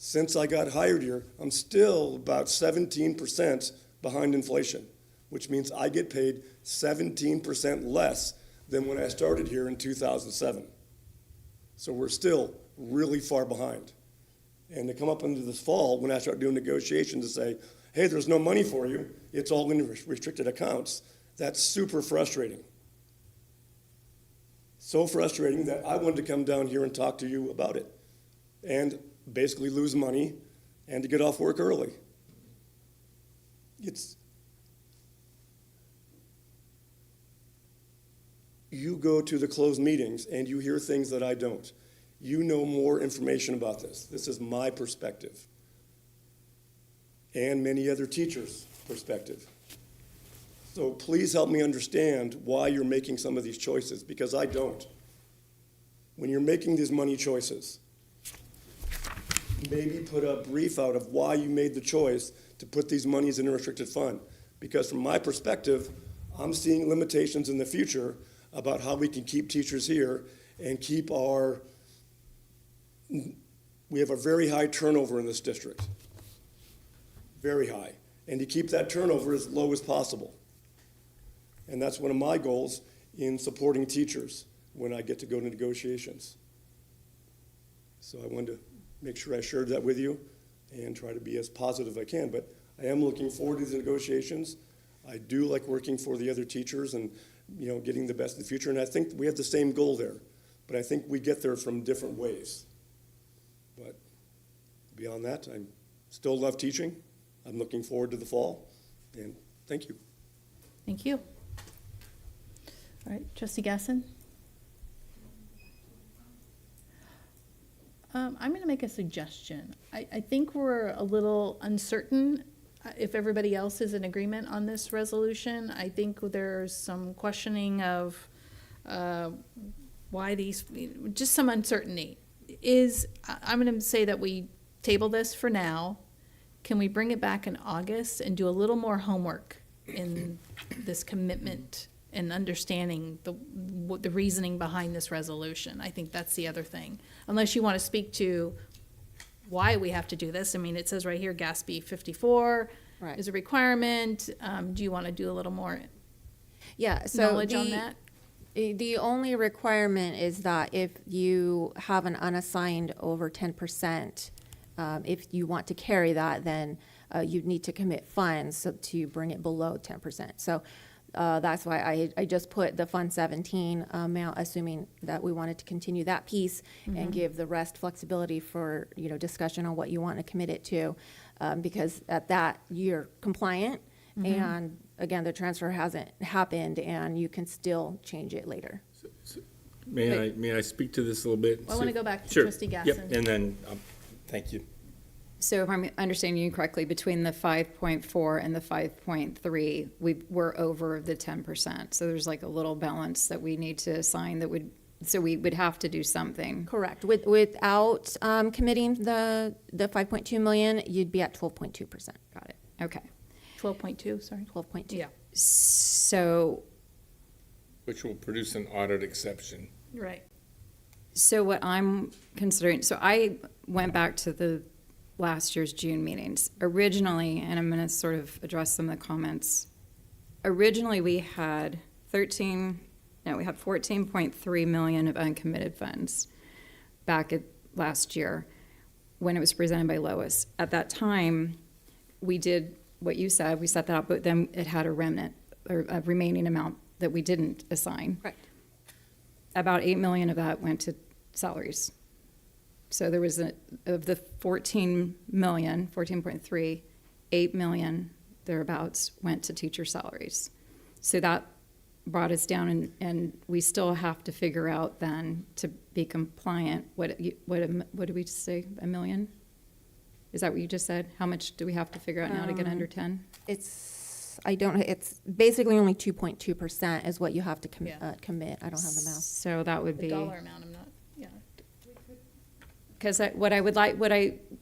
[SPEAKER 11] since I got hired here, I'm still about 17% behind inflation, which means I get paid 17% less than when I started here in 2007. So we're still really far behind. And to come up into this fall, when I start doing negotiations to say, hey, there's no money for you, it's all in restricted accounts, that's super frustrating. So frustrating that I wanted to come down here and talk to you about it and basically lose money and to get off work early. it's, you go to the closed meetings and you hear things that I don't. You know more information about this. This is my perspective. And many other teachers' perspective. So please help me understand why you're making some of these choices, because I don't. When you're making these money choices, maybe put a brief out of why you made the choice to put these monies in a restricted fund. Because from my perspective, I'm seeing limitations in the future about how we can keep teachers here and keep we have a very high turnover in this district. Very high. And to keep that turnover as low as possible. And that's one of my goals in supporting teachers when I get to go to negotiations. So I wanted to make sure I shared that with you and try to be as positive as I can. But I am looking forward to the negotiations. I do like working for the other teachers and getting the best in the future. And I think we have the same goal there. But I think we get there from different ways. But beyond that, I still love teaching. I'm looking forward to the fall. And thank you.
[SPEAKER 1] Thank you. All right, Trustee Gasson? I'm going to make a suggestion. I think we're a little uncertain if everybody else is in agreement on this resolution. I think there's some questioning of why these, just some uncertainty. I'm going to say that we table this for now. Can we bring it back in August and do a little more homework in this commitment and understanding the reasoning behind this resolution? I think that's the other thing. Unless you want to speak to why we have to do this. I mean, it says right here, GASB 54
[SPEAKER 9] Right.
[SPEAKER 1] is a requirement. Do you want to do a little more
[SPEAKER 9] Yeah, so
[SPEAKER 1] knowledge on that?
[SPEAKER 9] the only requirement is that if you have an unassigned over 10%, if you want to carry that, then you need to commit funds to bring it below 10%. So that's why I just put the Fund 17 amount, assuming that we wanted to continue that piece and give the rest flexibility for discussion on what you want to commit it to, because at that you're compliant, and again the transfer hasn't happened, and you can still change it later.
[SPEAKER 4] May I speak to this a little bit?
[SPEAKER 1] I want to go back to
[SPEAKER 4] Sure.
[SPEAKER 1] Trustee Gasson.
[SPEAKER 4] Yep, and then, thank you.
[SPEAKER 3] So if I'm understanding you correctly, between the 5.4 and the 5.3, we're over the 10%. So there's like a little balance that we need to assign so we would have to do something.
[SPEAKER 9] Correct. Without committing the 5.2 million, you'd be at 12.2%.
[SPEAKER 3] Got it. Okay.
[SPEAKER 1] 12.2, sorry.
[SPEAKER 9] 12.2.
[SPEAKER 1] Yeah,
[SPEAKER 3] So
[SPEAKER 4] Which will produce an audit exception.
[SPEAKER 1] right.
[SPEAKER 3] So what I'm considering, so I went back to the last year's June meetings. Originally, and I'm going to sort of address some of the comments. Originally, we had 14.3 million of uncommitted funds back at last year when it was presented by Lois. At that time, we did what you said, we set that up, but then it had a remnant or a remaining amount that we didn't assign.
[SPEAKER 9] Correct.
[SPEAKER 3] About 8 million of that went to salaries. So there was of the 14 million, 14.3, 8 million thereabouts went to teacher salaries. So that brought us down, and we still have to figure out then to be compliant. What did we just say? $1 million? Is that what you just said? How much do we have to figure out now to get under 10?
[SPEAKER 9] It's basically only 2.2% is what you have to commit. I don't have the math.
[SPEAKER 3] So that would
[SPEAKER 1] The
[SPEAKER 3] be.
[SPEAKER 1] dollar amount, I'm not, yeah.
[SPEAKER 3] Because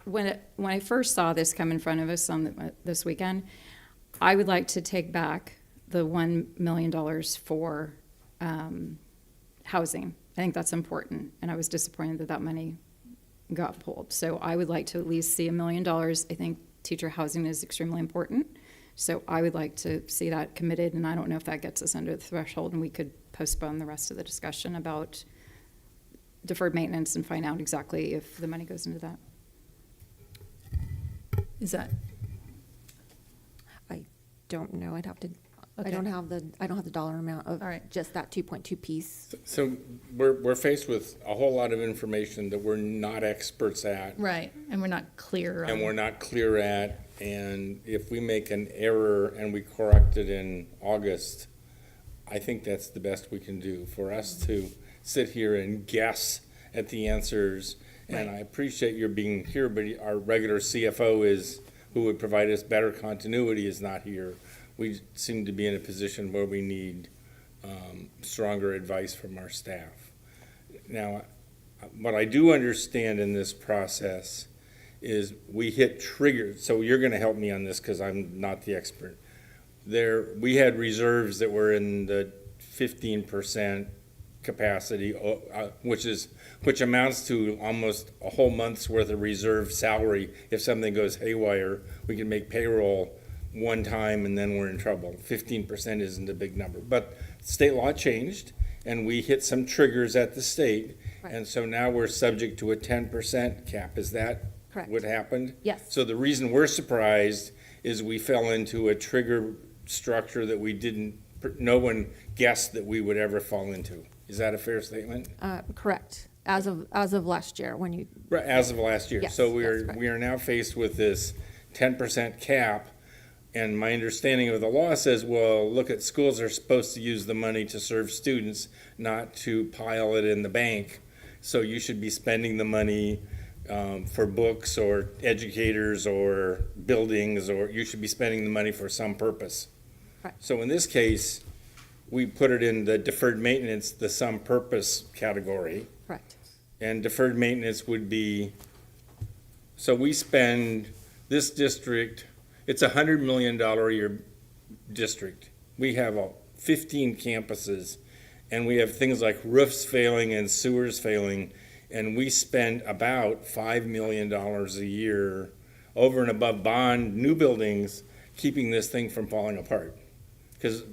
[SPEAKER 3] when I first saw this come in front of us this weekend, I would like to take back the $1 million for housing. I think that's important, and I was disappointed that money got pulled. So I would like to at least see $1 million. I think teacher housing is extremely important, so I would like to see that committed, and I don't know if that gets us under the threshold, and we could postpone the rest of the discussion about deferred maintenance and find out exactly if the money goes into that.
[SPEAKER 1] Is that,
[SPEAKER 9] I don't know. I'd have to.
[SPEAKER 1] Okay.
[SPEAKER 9] I don't have the dollar amount of
[SPEAKER 1] All right.
[SPEAKER 9] just that 2.2 piece.
[SPEAKER 4] So we're faced with a whole lot of information that we're not experts at.
[SPEAKER 1] right, and we're not clear on.
[SPEAKER 4] And we're not clear at, And if we make an error and we correct it in August, I think that's the best we can do. For us to sit here and guess at the answers, and I appreciate your being here, but our regular CFO is, who would provide us better continuity, is not here. We seem to be in a position where we need stronger advice from our staff. Now, what I do understand in this process is we hit triggers, so you're gonna help me on this because I'm not the expert. We had reserves that were in the 15% capacity, which amounts to almost a whole month's worth of reserve salary. If something goes haywire, we can make payroll one time and then we're in trouble. 15% isn't a big number, but state law changed and we hit some triggers at the state.
[SPEAKER 9] Right.
[SPEAKER 4] And so now we're subject to a 10% cap. Is that
[SPEAKER 9] Correct.
[SPEAKER 4] what happened?
[SPEAKER 9] Yes.
[SPEAKER 4] So the reason we're surprised is we fell into a trigger structure that no one guessed that we would ever fall into. Is that a fair statement?
[SPEAKER 9] Correct. As of last year, when you,
[SPEAKER 4] Right, as of last year.
[SPEAKER 9] Yes,
[SPEAKER 4] So
[SPEAKER 9] that's correct.
[SPEAKER 4] we are now faced with this 10% cap. And my understanding of the law says, well, look, at schools are supposed to use the money to serve students, not to pile it in the bank. So you should be spending the money for books or educators or buildings, or you should be spending the money for some purpose.
[SPEAKER 9] Correct.
[SPEAKER 4] So in this case, we put it in the deferred maintenance, the some purpose category.
[SPEAKER 9] correct.
[SPEAKER 4] And deferred maintenance would be, so we spend, this district, it's a $100 million a year district. We have 15 campuses, and we have things like roofs failing and sewers failing, and we spend about $5 million a year over and above bond, new buildings, keeping this thing from falling apart. Because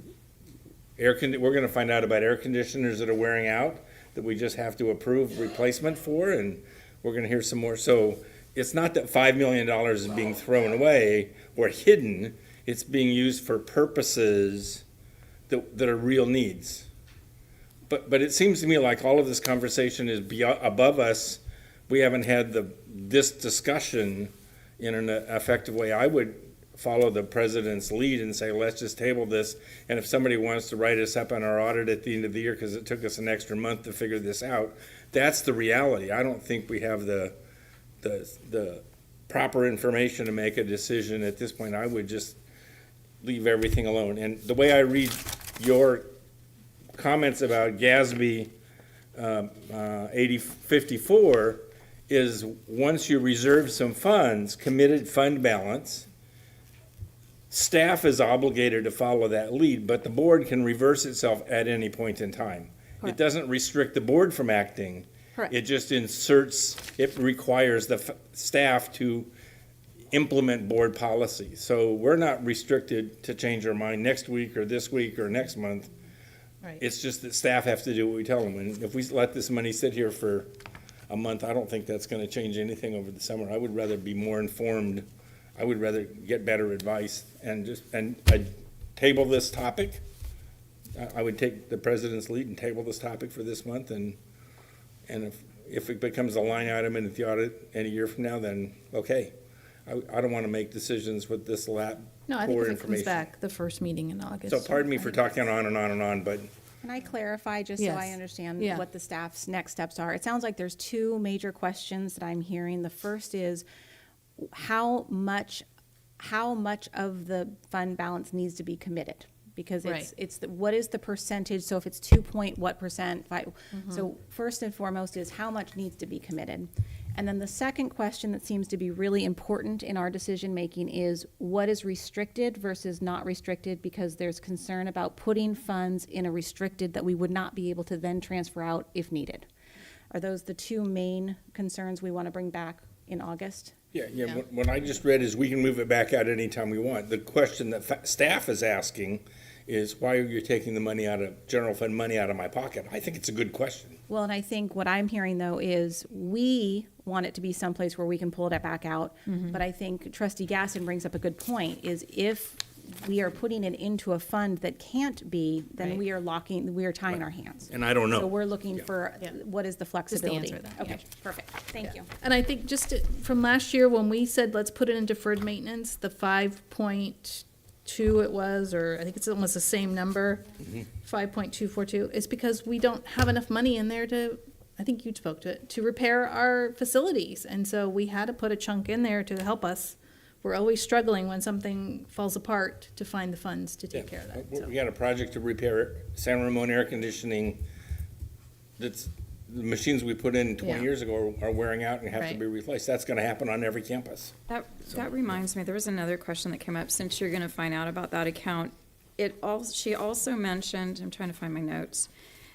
[SPEAKER 4] we're gonna find out about air conditioners that are wearing out, that we just have to approve replacement for, and we're gonna hear some more. So it's not that $5 million is being thrown away or hidden, it's being used for purposes that are real needs. But it seems to me like all of this conversation is above us. We haven't had this discussion in an effective way. I would follow the president's lead and say, let's just table this. And if somebody wants to write us up on our audit at the end of the year, because it took us an extra month to figure this out, that's the reality. I don't think we have the proper information to make a decision at this point. I would just leave everything alone. And the way I read your comments about GASB 8054 is once you reserve some funds, committed fund balance, staff is obligated to follow that lead, but the board can reverse itself at any point in time. It doesn't restrict the board from acting.
[SPEAKER 9] Correct.
[SPEAKER 4] It just it requires the staff to implement board policy. So we're not restricted to change our mind next week or this week or next month.
[SPEAKER 1] Right.
[SPEAKER 4] It's just that staff have to do what we tell them. And if we let this money sit here for a month, I don't think that's gonna change anything over the summer. I would rather be more informed. I would rather get better advice and I'd table this topic. I would take the president's lead and table this topic for this month, and if it becomes a line item in the audit in a year from now, then okay. I don't want to make decisions with this
[SPEAKER 1] No, I think
[SPEAKER 4] poor
[SPEAKER 1] if it comes
[SPEAKER 4] information.
[SPEAKER 1] back the first meeting in August.
[SPEAKER 4] So pardon me for talking on and on and on, but
[SPEAKER 5] Can I clarify, just so I
[SPEAKER 1] Yes.
[SPEAKER 5] understand
[SPEAKER 1] Yeah.
[SPEAKER 5] what the staff's next steps are? It sounds like there's two major questions that I'm hearing. The first is how much of the fund balance needs to be committed? Because
[SPEAKER 1] Right.
[SPEAKER 5] what is the percentage? So if it's 2 point what%, so first and foremost is how much needs to be committed? And then the second question that seems to be really important in our decision-making is what is restricted versus not restricted, because there's concern about putting funds in a restricted that we would not be able to then transfer out if needed. Are those the two main concerns we want to bring back in August?
[SPEAKER 4] yeah. What I just read is we can move it back out anytime we want. The question that staff is asking is why are you taking the money out of, general fund money out of my pocket? I think it's a good question.
[SPEAKER 5] Well, and I think what I'm hearing, though, is we want it to be someplace where we can pull it back out. But I think Trustee Gaston brings up a good point, is if we are putting it into a fund that can't be, then
[SPEAKER 1] Right.
[SPEAKER 5] we are tying our hands.
[SPEAKER 4] And I don't know.
[SPEAKER 5] So we're looking
[SPEAKER 4] Yeah.
[SPEAKER 5] for, what is the flexibility?
[SPEAKER 1] answer that,
[SPEAKER 5] Okay, perfect, thank you.
[SPEAKER 1] And I think from last year, when we said, let's put it in deferred maintenance, the 5.2 it was, or I think it's almost the same number, 5.242, is because we don't have enough money in there to, I think you spoke to it, to repair our facilities. And so we had to put a chunk in there to help us. We're always struggling when something falls apart to find the funds to take care of that. So.
[SPEAKER 4] We got a project to repair San Ramon air conditioning. The machines we put in 20
[SPEAKER 1] Yeah.
[SPEAKER 4] years ago are wearing out and have to
[SPEAKER 1] Right.
[SPEAKER 4] be replaced. That's gonna happen on every campus.
[SPEAKER 3] That reminds me, there was another question that came up, since you're gonna find out about that account. She also mentioned, I'm trying to find my notes.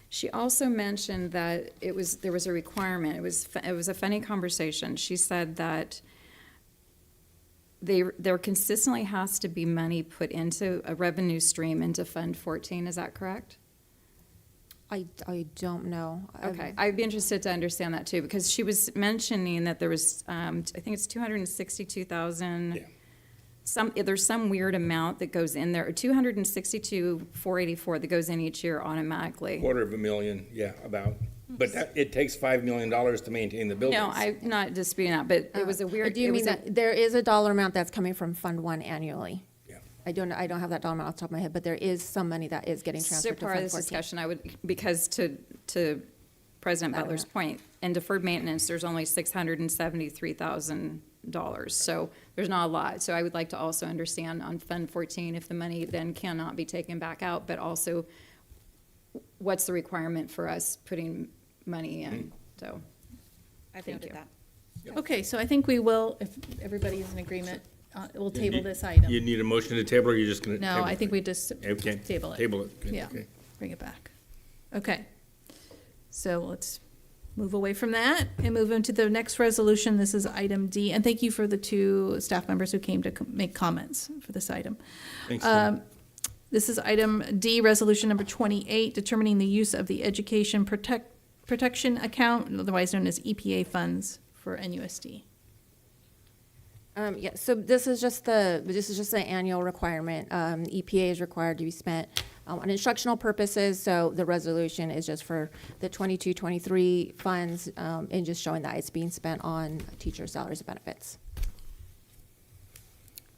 [SPEAKER 3] She also mentioned that there was a requirement, it was a funny conversation. She said that there consistently has to be money put into a revenue stream into Fund 14, is that correct?
[SPEAKER 9] I don't know.
[SPEAKER 3] Okay, I'd be interested to understand that too, because she was mentioning that there was, I think it's 262,000.
[SPEAKER 4] Yeah.
[SPEAKER 3] There's some weird amount that goes in there, 262,484 that goes in each year automatically.
[SPEAKER 4] $250,000, yeah, about. But it takes $5 million to maintain the buildings.
[SPEAKER 3] No, I'm not disputing that, but it was a weird.
[SPEAKER 9] Do you
[SPEAKER 3] it
[SPEAKER 9] mean
[SPEAKER 3] was a-
[SPEAKER 9] that there is a dollar amount that's coming from Fund 1 annually?
[SPEAKER 4] Yeah.
[SPEAKER 9] I don't have that dollar amount off the top of my head, but there is some money that is getting
[SPEAKER 3] So
[SPEAKER 9] transferred to
[SPEAKER 3] part of
[SPEAKER 9] Fund
[SPEAKER 3] this
[SPEAKER 9] 14.
[SPEAKER 3] discussion, I would, because to President Butler's point, in deferred maintenance, there's only $673,000. So there's not a lot. So I would like to also understand on Fund 14, if the money then cannot be taken back out, but also what's the requirement for us putting money in, so.
[SPEAKER 5] I've
[SPEAKER 3] Thank
[SPEAKER 5] noted
[SPEAKER 3] you.
[SPEAKER 5] that.
[SPEAKER 1] Okay, so I think we will, if everybody is in agreement, we'll table
[SPEAKER 4] You-
[SPEAKER 1] this item.
[SPEAKER 4] You need a motion to table, or you're just gonna?
[SPEAKER 1] No,
[SPEAKER 4] table
[SPEAKER 1] I
[SPEAKER 4] it?
[SPEAKER 1] think we just
[SPEAKER 4] Okay.
[SPEAKER 1] table it.
[SPEAKER 4] Table it. Good,
[SPEAKER 1] Yeah,
[SPEAKER 4] okay.
[SPEAKER 1] bring it back. Okay. So let's move away from that and move into the next resolution. This is item D. And thank you for the two staff members who came to make comments for this item.
[SPEAKER 4] Thanks, Tim.
[SPEAKER 1] This is item D, resolution number 28, determining the use of the Education Protection Account, otherwise known as EPA funds for NUSD.
[SPEAKER 9] Yeah, so this is just the annual requirement. EPA is required to be spent on instructional purposes, so the resolution is just for the 22-23 funds, and just showing that it's being spent on teacher salaries and benefits.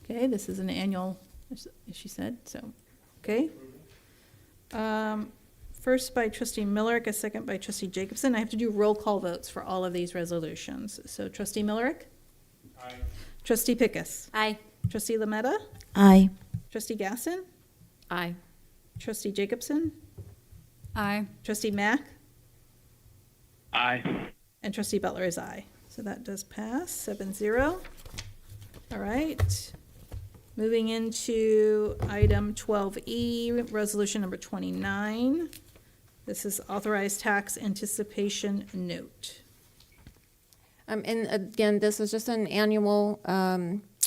[SPEAKER 1] Okay, this is an annual, as she said, so, okay. First by trustee Millerick, a second by trustee Jacobson. I have to do roll call votes for all of these resolutions. So trustee Millerick? Aye. Trustee Pickus?
[SPEAKER 8] Aye.
[SPEAKER 1] Trustee Lametta?
[SPEAKER 8] Aye.
[SPEAKER 1] Trustee Gasson?
[SPEAKER 3] Aye.
[SPEAKER 1] Trustee Jacobson?
[SPEAKER 2] Aye.
[SPEAKER 1] Trustee Mack?
[SPEAKER 6] Aye.
[SPEAKER 1] And trustee Butler is aye. So that does pass, 7-0. All right. Moving into item 12E, resolution number 29. This is authorized tax anticipation note.
[SPEAKER 9] And again, this is just an annual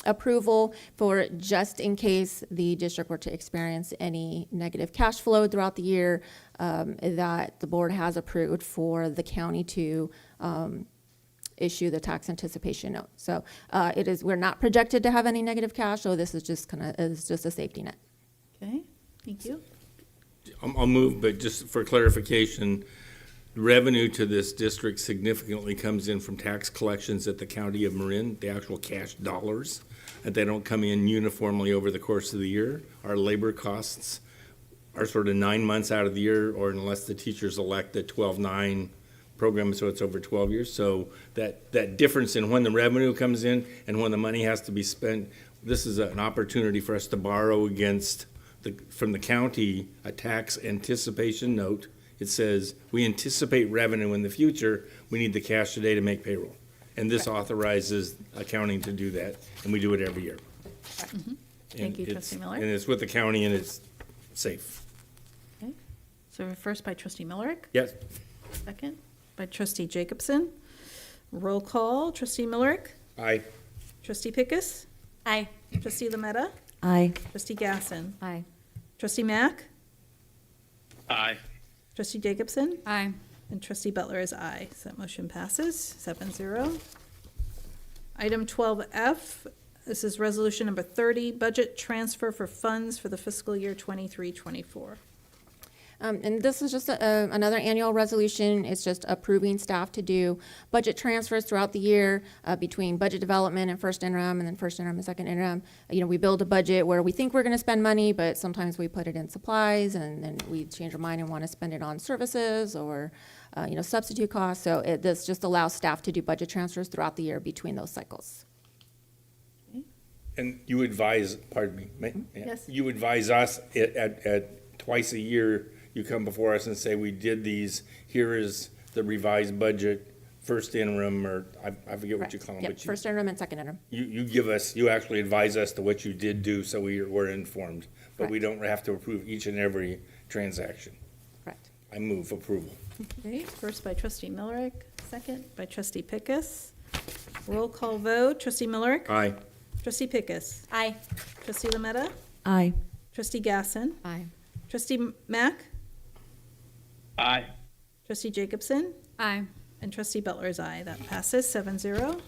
[SPEAKER 9] approval for just in case the district were to experience any negative cash flow throughout the year, that the board has approved for the county to issue the tax anticipation note. So we're not projected to have any negative cash, so this is just a safety net.
[SPEAKER 1] Okay, thank you.
[SPEAKER 4] I'll move, but just for clarification, revenue to this district significantly comes in from tax collections at the county of Marin, the actual cash dollars, and they don't come in uniformly over the course of the year. Our labor costs are sort of 9 months out of the year, or unless the teachers elect the 12-9 program, so it's over 12 years. So that difference in when the revenue comes in and when the money has to be spent, this is an opportunity for us to borrow against from the county a tax anticipation note. It says, we anticipate revenue in the future, we need the cash today to make payroll. And this authorizes accounting to do that, and we do it every year.
[SPEAKER 1] Thank you, trustee Miller.
[SPEAKER 4] And it's with the county, and it's safe.
[SPEAKER 1] Okay. So first by trustee Millerick,
[SPEAKER 4] Yes,
[SPEAKER 1] second by trustee Jacobson. Roll call, trustee Millerick,
[SPEAKER 4] aye.
[SPEAKER 1] trustee Pickus,
[SPEAKER 8] Aye.
[SPEAKER 1] trustee Lametta,
[SPEAKER 8] Aye.
[SPEAKER 1] trustee Gasson,
[SPEAKER 3] Aye.
[SPEAKER 1] trustee Mack,
[SPEAKER 6] Aye.
[SPEAKER 1] trustee Jacobson,
[SPEAKER 2] Aye.
[SPEAKER 1] and trustee Butler is aye. So that motion passes, 7-0. Item 12F, This is resolution number 30, budget transfer for funds for the fiscal year 23-24.
[SPEAKER 9] And this is just another annual resolution. It's just approving staff to do budget transfers throughout the year between budget development and first interim, and then first interim and second interim. We build a budget where we think we're going to spend money, but sometimes we put it in supplies, and then we change our mind and want to spend it on services or substitute costs. So this just allows staff to do budget transfers throughout the year between those cycles.
[SPEAKER 4] And you advise, pardon me,
[SPEAKER 1] Yes.
[SPEAKER 4] you advise us at twice a year, you come before us and say, we did these, here is the revised budget, first interim, or I forget what you call them.
[SPEAKER 9] Yep,
[SPEAKER 4] but
[SPEAKER 9] first interim and second interim.
[SPEAKER 4] you actually advise us to what you did do, so we're informed. But we
[SPEAKER 9] Correct.
[SPEAKER 4] don't have to approve each and every transaction.
[SPEAKER 9] Correct.
[SPEAKER 4] I move approval.
[SPEAKER 1] Okay, first by trustee Millerick, second by trustee Pickus. Roll call vote, trustee Millerick.
[SPEAKER 4] Aye.
[SPEAKER 1] Trustee Pickus.
[SPEAKER 9] Aye.
[SPEAKER 1] Trustee Lemetta.
[SPEAKER 9] Aye.
[SPEAKER 1] Trustee Gasson.
[SPEAKER 9] Aye.
[SPEAKER 1] Trustee Mack.
[SPEAKER 6] Aye.
[SPEAKER 1] Trustee Jacobson.
[SPEAKER 2] Aye.
[SPEAKER 1] And trustee Butler's aye. That passes 7-0.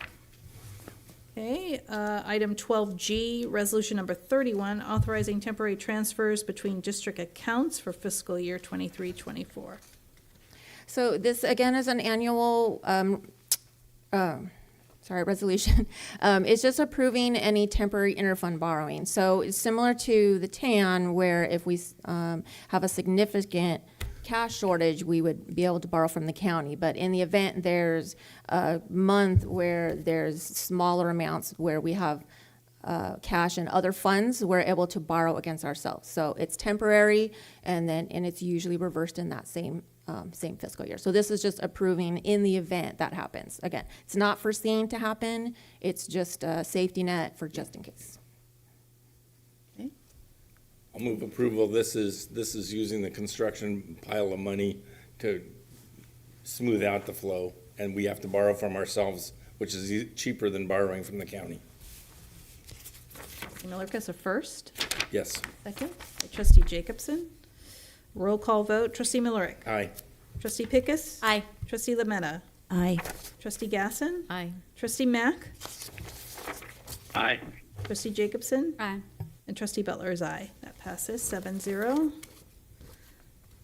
[SPEAKER 1] Okay, item 12G, resolution number 31, authorizing temporary transfers between district accounts for fiscal year 23-24.
[SPEAKER 9] So this, again, is an annual, resolution. It's just approving any temporary interfund borrowing. So it's similar to the TAN, where if we have a significant cash shortage, we would be able to borrow from the county. But in the event there's a month where there's smaller amounts where we have cash and other funds, we're able to borrow against ourselves. So it's temporary, and it's usually reversed in that same fiscal year. So this is just approving in the event that happens. Again, it's not foreseen to happen. It's just a safety net for just in case.
[SPEAKER 4] I'll move approval. This is using the construction pile of money to smooth out the flow, and we have to borrow from ourselves, which is cheaper than borrowing from the county.
[SPEAKER 1] Trustee Millerick is a first.
[SPEAKER 4] Yes.
[SPEAKER 1] Second by trustee Jacobson. Roll call vote, trustee Millerick.
[SPEAKER 4] Aye.
[SPEAKER 1] Trustee Pickus.
[SPEAKER 9] Aye.
[SPEAKER 1] Trustee Lemetta.
[SPEAKER 9] Aye.
[SPEAKER 1] Trustee Gasson.
[SPEAKER 9] Aye.
[SPEAKER 1] Trustee Mack.
[SPEAKER 6] Aye.
[SPEAKER 1] Trustee Jacobson.
[SPEAKER 2] Aye.
[SPEAKER 1] And trustee Butler is aye. That passes 7-0.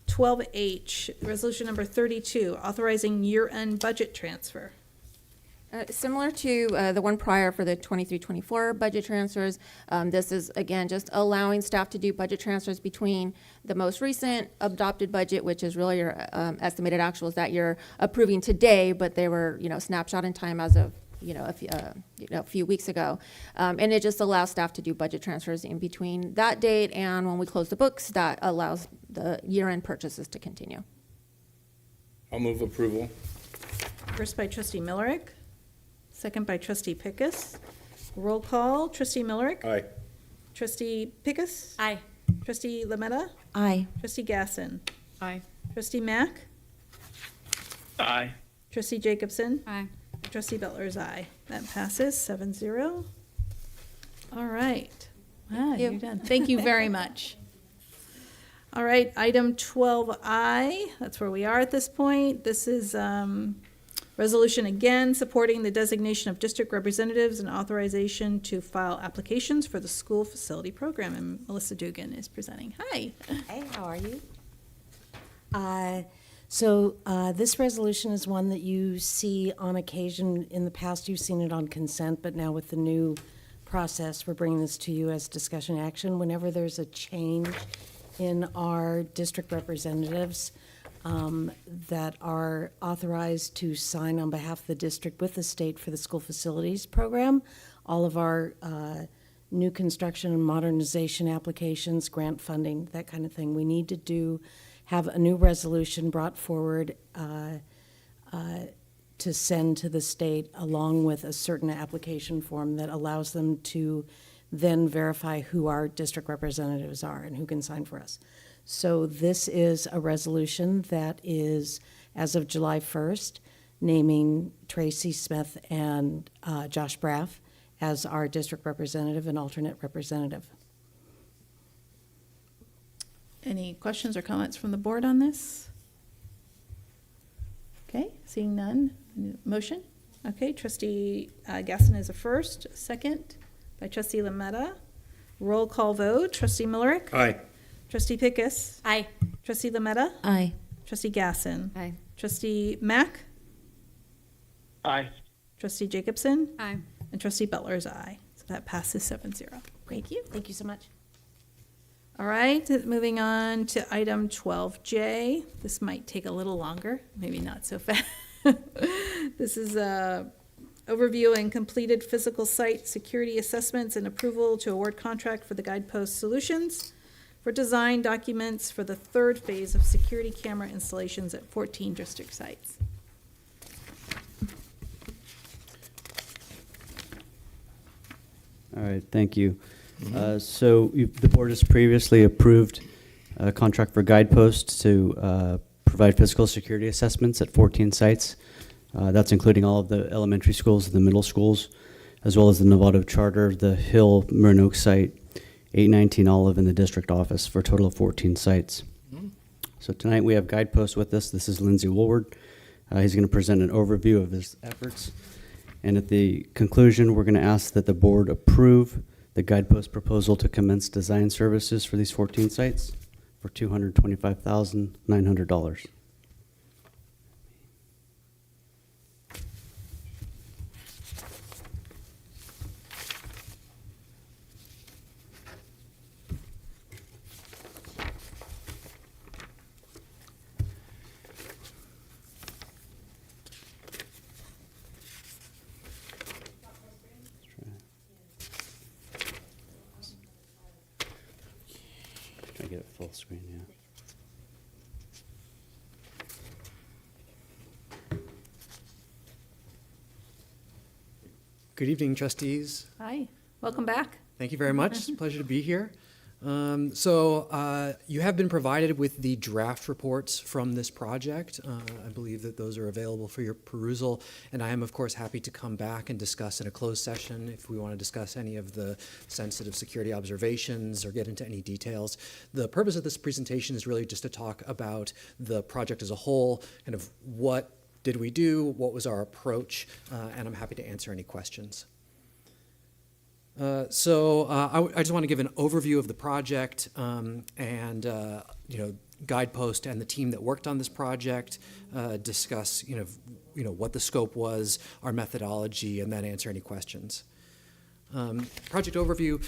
[SPEAKER 1] 12H, resolution number 32, authorizing year-end budget transfer.
[SPEAKER 9] Similar to the one prior for the 23-24 budget transfers, this is, again, just allowing staff to do budget transfers between the most recent adopted budget, which is really your estimated actuals that you're approving today, but they were, snapshot in time as of, a few weeks ago. And it just allows staff to do budget transfers in between that date and when we close the books. That allows the year-end purchases to continue.
[SPEAKER 4] I'll move approval.
[SPEAKER 1] First by trustee Millerick, second by trustee Pickus. Roll call, trustee Millerick.
[SPEAKER 4] Aye.
[SPEAKER 1] Trustee Pickus.
[SPEAKER 9] Aye.
[SPEAKER 1] Trustee Lemetta.
[SPEAKER 9] Aye.
[SPEAKER 1] Trustee Gasson.
[SPEAKER 9] Aye.
[SPEAKER 1] Trustee Mack.
[SPEAKER 6] Aye.
[SPEAKER 1] Trustee Jacobson.
[SPEAKER 2] Aye.
[SPEAKER 1] Trustee Butler's aye. That passes 7-0. All right. Wow,
[SPEAKER 9] you.
[SPEAKER 1] you're done. Thank you very much. All right, item 12I, that's where we are at this point. This is resolution again supporting the designation of district representatives and authorization to file applications for the school facility program. And Melissa Dugan is presenting. Hi.
[SPEAKER 12] Hey, how are you? This resolution is one that you see on occasion. In the past, you've seen it on consent, but now with the new process, we're bringing this to you as discussion action. Whenever there's a change in our district representatives that are authorized to sign on behalf of the district with the state for the school facilities program, all of our new construction and modernization applications, grant funding, that kind of thing, we need to have a new resolution brought forward to send to the state along with a certain application form that allows them to then verify who our district representatives are and who can sign for us. So this is a resolution that is, as of July 1st, naming Tracy Smith and Josh Braff as our district representative and alternate representative.
[SPEAKER 1] Any questions or comments from the board on this? Okay, seeing none. Motion? Okay, trustee Gasson is a first, second by trustee Lametta. Roll call vote, trustee Millerick.
[SPEAKER 4] Aye.
[SPEAKER 1] Trustee Pickus.
[SPEAKER 8] Aye.
[SPEAKER 1] Trustee Lametta.
[SPEAKER 12] Aye.
[SPEAKER 1] Trustee Gasson.
[SPEAKER 3] Aye.
[SPEAKER 1] Trustee Mack.
[SPEAKER 6] Aye.
[SPEAKER 1] Trustee Jacobson.
[SPEAKER 2] Aye.
[SPEAKER 1] And trustee Butler's aye. So that passes 7-0.
[SPEAKER 12] Thank you. Thank you so much.
[SPEAKER 1] All right, moving on to item 12J. This might take a little longer, maybe not so fast. This is a overview and completed physical site security assessments and approval to award contract for the Guidepost Solutions for design documents for the third phase of security camera installations at 14 district sites.
[SPEAKER 7] All right, thank you. The board has previously approved a contract for Guidepost to provide physical security assessments at 14 sites. That's including all of the elementary schools and the middle schools, as well as the Novato Charter, the Hill Marin Oak site, 819 Olive, and the district office for a total of 14 sites. So tonight we have Guidepost with us. This is Lindsay Woolward. He's going to present an overview of his efforts. And at the conclusion, we're going to ask that the board approve the Guidepost proposal to commence design services for these 14 sites for $225,900. Try to get it full screen, yeah.
[SPEAKER 13] Good evening, trustees.
[SPEAKER 1] Hi, welcome back.
[SPEAKER 13] Thank you very much. It's a pleasure to be here. You have been provided with the draft reports from this project. I believe that those are available for your perusal, and I am, of course, happy to come back and discuss in a closed session if we want to discuss any of the sensitive security observations or get into any details. The purpose of this presentation is really just to talk about the project as a whole, kind of what did we do, what was our approach, and I'm happy to answer any questions. I just want to give an overview of the project Guidepost and the team that worked on this project, discuss what the scope was, our methodology, and then answer any questions. Project overview,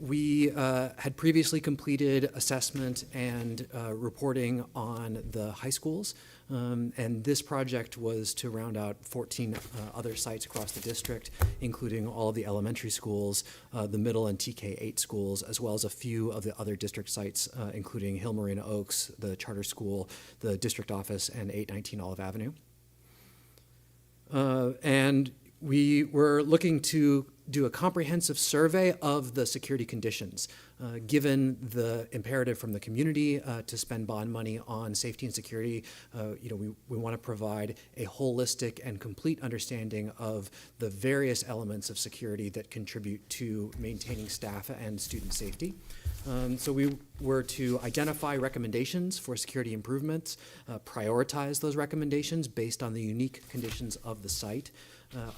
[SPEAKER 13] we had previously completed assessment and reporting on the high schools. And this project was to round out 14 other sites across the district, including all of the elementary schools, the middle and TK-8 schools, as well as a few of the other district sites, including Hill Marina Oaks, the charter school, the district office, and 819 Olive Avenue. And we were looking to do a comprehensive survey of the security conditions, given the imperative from the community to spend bond money on safety and security. We want to provide a holistic and complete understanding of the various elements of security that contribute to maintaining staff and student safety. So we were to identify recommendations for security improvements, prioritize those recommendations based on the unique conditions of the site,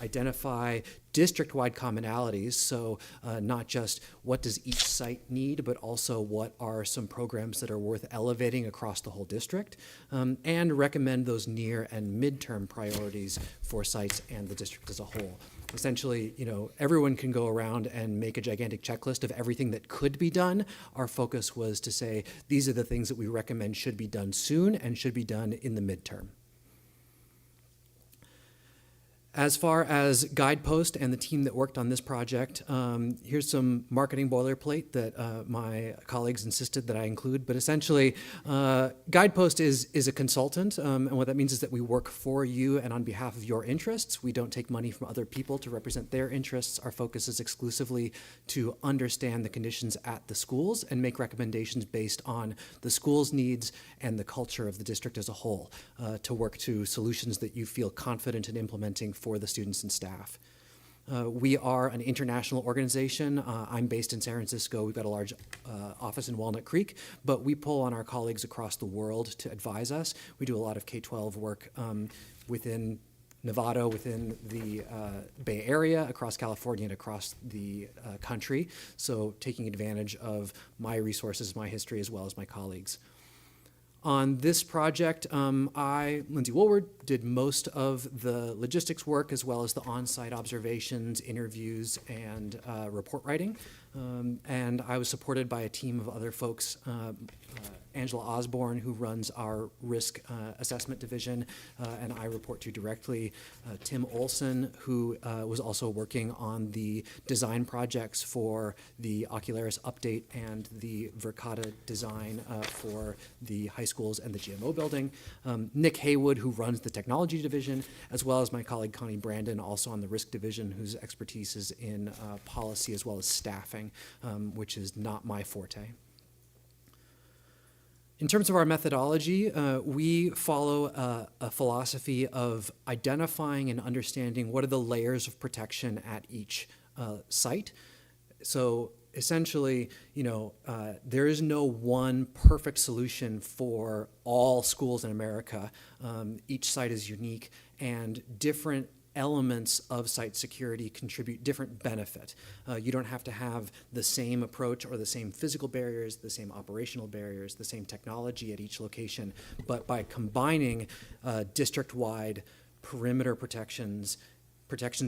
[SPEAKER 13] identify district-wide commonalities, so not just what does each site need, but also what are some programs that are worth elevating across the whole district, and recommend those near and midterm priorities for sites and the district as a whole. Essentially, everyone can go around and make a gigantic checklist of everything that could be done. Our focus was to say, these are the things that we recommend should be done soon and should be done in the midterm. As far as Guidepost and the team that worked on this project, here's some marketing boilerplate that my colleagues insisted that I include. But essentially, Guidepost is a consultant, and what that means is that we work for you and on behalf of your interests. We don't take money from other people to represent their interests. Our focus is exclusively to understand the conditions at the schools and make recommendations based on the school's needs and the culture of the district as a whole, to work to solutions that you feel confident in implementing for the students and staff. We are an international organization. I'm based in San Francisco. We've got a large office in Walnut Creek, but we pull on our colleagues across the world to advise us. We do a lot of K-12 work within Nevada, within the Bay Area, across California, and across the country. So taking advantage of my resources, my history, as well as my colleagues. On this project, I, Lindsay Woolward, did most of the logistics work as well as the on-site observations, interviews, and report writing. And I was supported by a team of other folks, Angela Osborne, who runs our risk assessment division, and I report to directly. Tim Olson, who was also working on the design projects for the Ocularis update and the Verkada design for the high schools and the GMO building. Nick Haywood, who runs the technology division, as well as my colleague Connie Brandon, also on the risk division, whose expertise is in policy as well as staffing, which is not my forte. In terms of our methodology, we follow a philosophy of identifying and understanding what are the layers of protection at each site. So essentially, there is no one perfect solution for all schools in America. Each site is unique, and different elements of site security contribute different benefit. You don't have to have the same approach or the same physical barriers, the same operational barriers, the same technology at each location, but by combining district-wide perimeter protections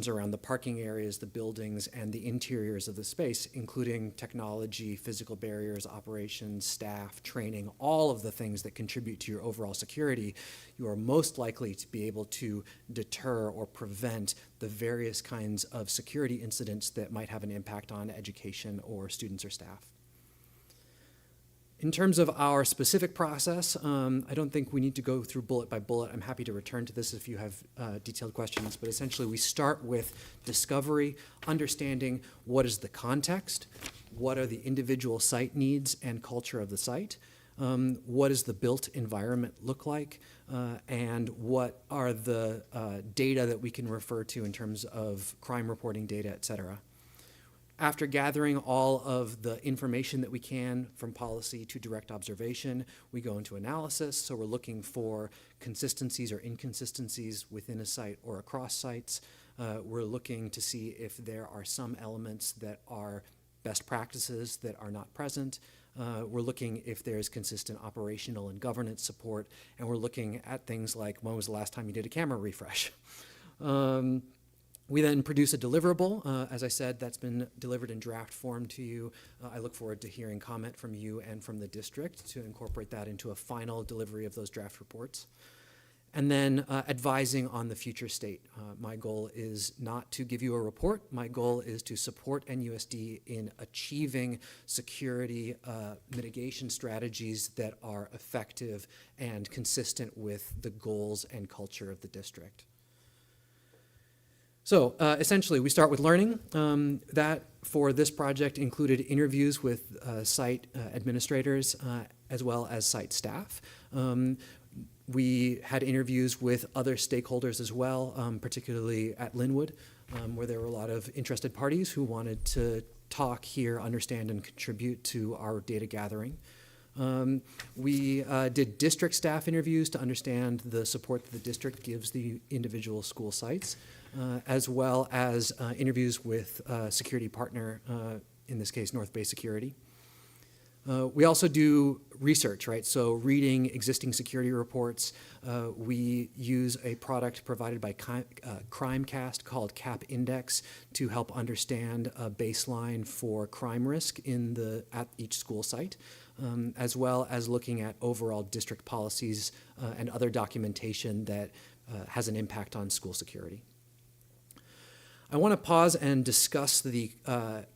[SPEAKER 13] around the parking areas, the buildings, and the interiors of the space, including technology, physical barriers, operations, staff, training, all of the things that contribute to your overall security, you are most likely to be able to deter or prevent the various kinds of security incidents that might have an impact on education or students or staff. In terms of our specific process, I don't think we need to go through bullet by bullet. I'm happy to return to this if you have detailed questions, but essentially we start with discovery, understanding what is the context, what are the individual site needs and culture of the site, what does the built environment look like, and what are the data that we can refer to in terms of crime reporting data, et cetera. After gathering all of the information that we can from policy to direct observation, we go into analysis. So we're looking for consistencies or inconsistencies within a site or across sites. We're looking to see if there are some elements that are best practices that are not present. We're looking if there's consistent operational and governance support. And we're looking at things like, when was the last time you did a camera refresh? We then produce a deliverable. As I said, that's been delivered in draft form to you. I look forward to hearing comment from you and from the district to incorporate that into a final delivery of those draft reports. And then advising on the future state. My goal is not to give you a report. My goal is to support NUSD in achieving security mitigation strategies that are effective and consistent with the goals and culture of the district. So essentially, we start with learning. That, for this project, included interviews with site administrators as well as site staff. We had interviews with other stakeholders as well, particularly at Linwood, where there were a lot of interested parties who wanted to talk, hear, understand, and contribute to our data gathering. We did district staff interviews to understand the support that the district gives the individual school sites, as well as interviews with a security partner, in this case, North Bay Security. We also do research, right? So reading existing security reports. We use a product provided by CrimeCast called Cap Index to help understand a baseline for crime risk at each school site, as well as looking at overall district policies and other documentation that has an impact on school security. I want to pause and discuss the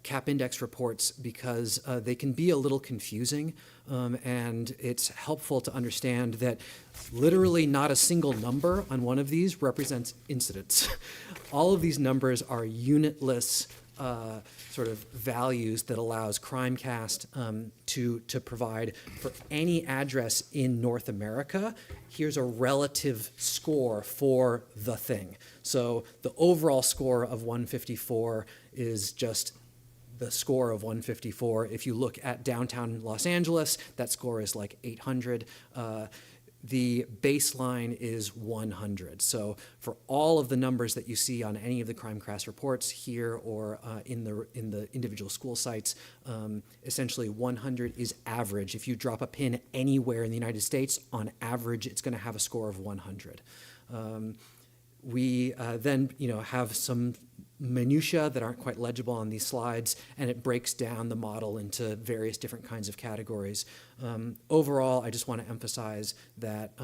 [SPEAKER 13] CAP index reports because they can be a little confusing, and it's helpful to understand that literally not a single number on one of these represents incidents. All of these numbers are unitless sort of values that allows CrimeCast to provide for any address in North America. Here's a relative score for the thing. So the overall score of 154 is just the score of 154. If you look at downtown Los Angeles, that score is like 800. the baseline is 100. So for all of the numbers that you see on any of the crime crash reports here or in the individual school sites, essentially 100 is average. If you drop a pin anywhere in the United States, on average, it's going to have a score of 100. We then, have some minutia that aren't quite legible on these slides, and it breaks down the model into various different kinds of categories. Overall, I just want to emphasize that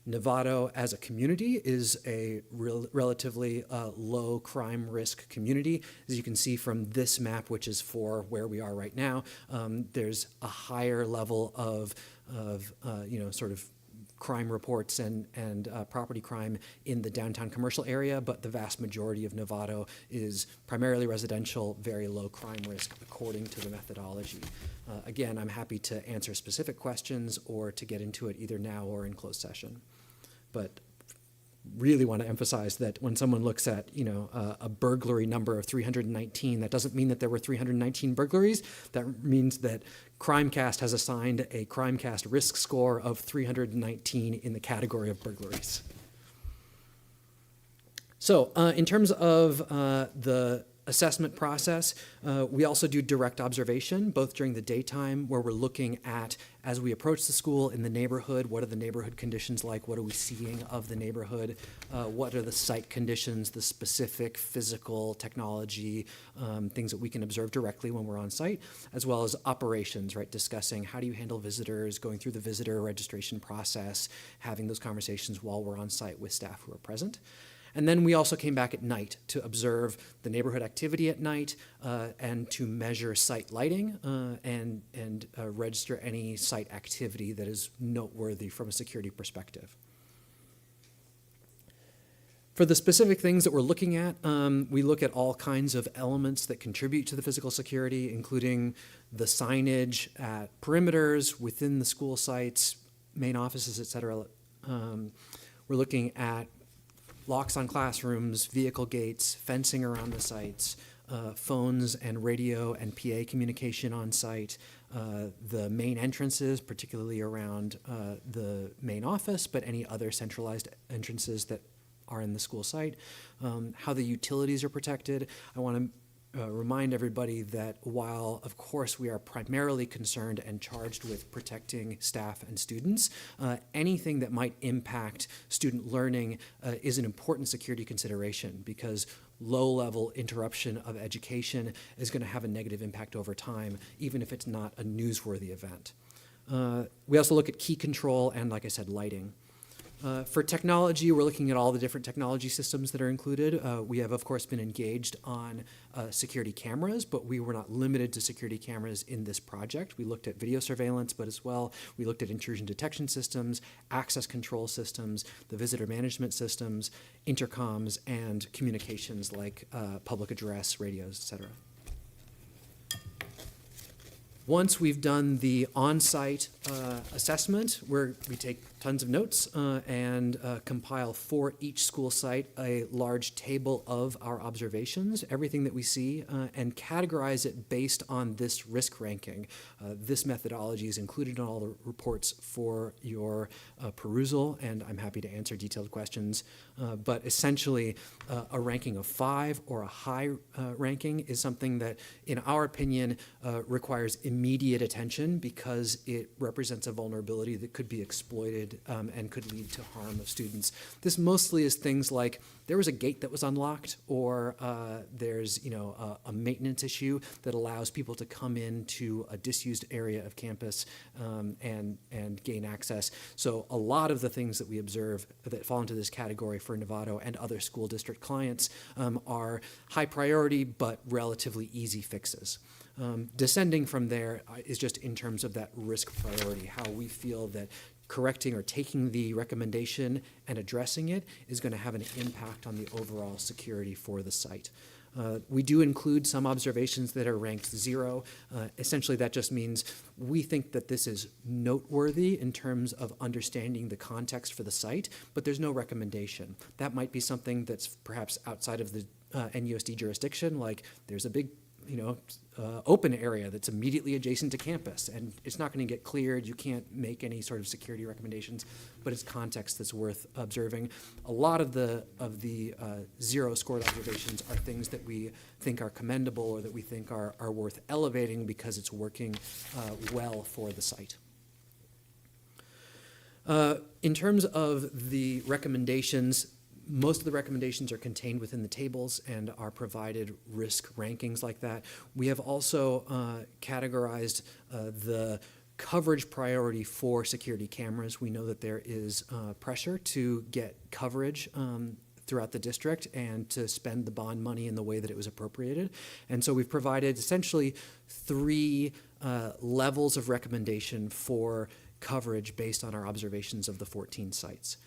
[SPEAKER 13] Novato as a community is a relatively low crime risk community. As you can see from this map, which is for where we are right now, there's a higher level of sort of crime reports and property crime in the downtown commercial area, but the vast majority of Novato is primarily residential, very low crime risk according to the methodology. Again, I'm happy to answer specific questions or to get into it either now or in closed session. But really want to emphasize that when someone looks at, a burglary number of 319, that doesn't mean that there were 319 burglaries. That means that CrimeCast has assigned a CrimeCast risk score of 319 in the category of burglaries. So in terms of the assessment process, we also do direct observation, both during the daytime, where we're looking at, as we approach the school in the neighborhood, what are the neighborhood conditions like, what are we seeing of the neighborhood, what are the site conditions, the specific physical technology, things that we can observe directly when we're on site, as well as operations, right, discussing how do you handle visitors, going through the visitor registration process, having those conversations while we're on site with staff who are present. And then we also came back at night to observe the neighborhood activity at night and to measure site lighting and register any site activity that is noteworthy from a security perspective. For the specific things that we're looking at, we look at all kinds of elements that contribute to the physical security, including the signage at perimeters, within the school sites, main offices, et cetera. We're looking at locks on classrooms, vehicle gates, fencing around the sites, phones and radio and PA communication on site, the main entrances, particularly around the main office, but any other centralized entrances that are in the school site, how the utilities are protected. I want to remind everybody that while, of course, we are primarily concerned and charged with protecting staff and students, anything that might impact student learning is an important security consideration, because low-level interruption of education is going to have a negative impact over time, even if it's not a newsworthy event. We also look at key control and, like I said, lighting. For technology, we're looking at all the different technology systems that are included. We have, of course, been engaged on security cameras, but we were not limited to security cameras in this project. We looked at video surveillance, but as well, we looked at intrusion detection systems, access control systems, the visitor management systems, intercoms, and communications like public address, radios, et cetera. Once we've done the on-site assessment, where we take tons of notes and compile for each school site a large table of our observations, everything that we see, and categorize it based on this risk ranking. This methodology is included in all the reports for your perusal, and I'm happy to answer detailed questions. But essentially, a ranking of 5 or a high ranking is something that, in our opinion, requires immediate attention because it represents a vulnerability that could be exploited and could lead to harm of students. This mostly is things like there was a gate that was unlocked, or there's a maintenance issue that allows people to come into a disused area of campus and gain access. So a lot of the things that we observe that fall into this category for Novato and other school district clients are high priority but relatively easy fixes. Descending from there is just in terms of that risk priority, how we feel that correcting or taking the recommendation and addressing it is going to have an impact on the overall security for the site. We do include some observations that are ranked 0. Essentially, that just means we think that this is noteworthy in terms of understanding the context for the site, but there's no recommendation. That might be something that's perhaps outside of the NUSD jurisdiction, like there's a big open area that's immediately adjacent to campus, and it's not going to get cleared. You can't make any sort of security recommendations, but it's context that's worth observing. A lot of the zero scored observations are things that we think are commendable or that we think are worth elevating because it's working well for the site. In terms of the recommendations, most of the recommendations are contained within the tables and are provided risk rankings like that. We have also categorized the coverage priority for security cameras. We know that there is pressure to get coverage throughout the district and to spend the bond money in the way that it was appropriated. And so we've provided essentially 3 levels of recommendation for coverage based on our observations of the 14 sites.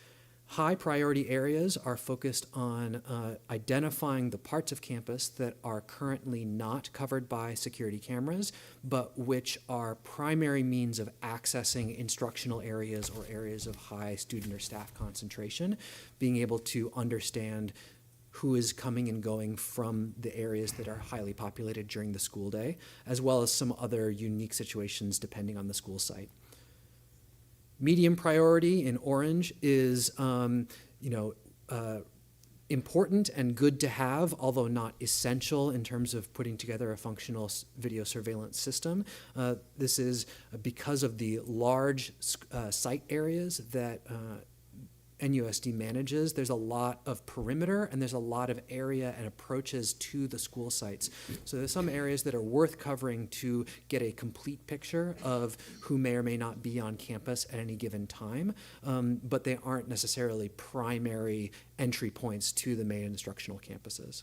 [SPEAKER 13] High priority areas are focused on identifying the parts of campus that are currently not covered by security cameras, but which are primary means of accessing instructional areas or areas of high student or staff concentration, being able to understand who is coming and going from the areas that are highly populated during the school day, as well as some other unique situations depending on the school site. Medium priority in orange is, important and good to have, although not essential in terms of putting together a functional video surveillance system. This is because of the large site areas that NUSD manages. There's a lot of perimeter and there's a lot of area and approaches to the school sites. So there's some areas that are worth covering to get a complete picture of who may or may not be on campus at any given time, but they aren't necessarily primary entry points to the main instructional campuses.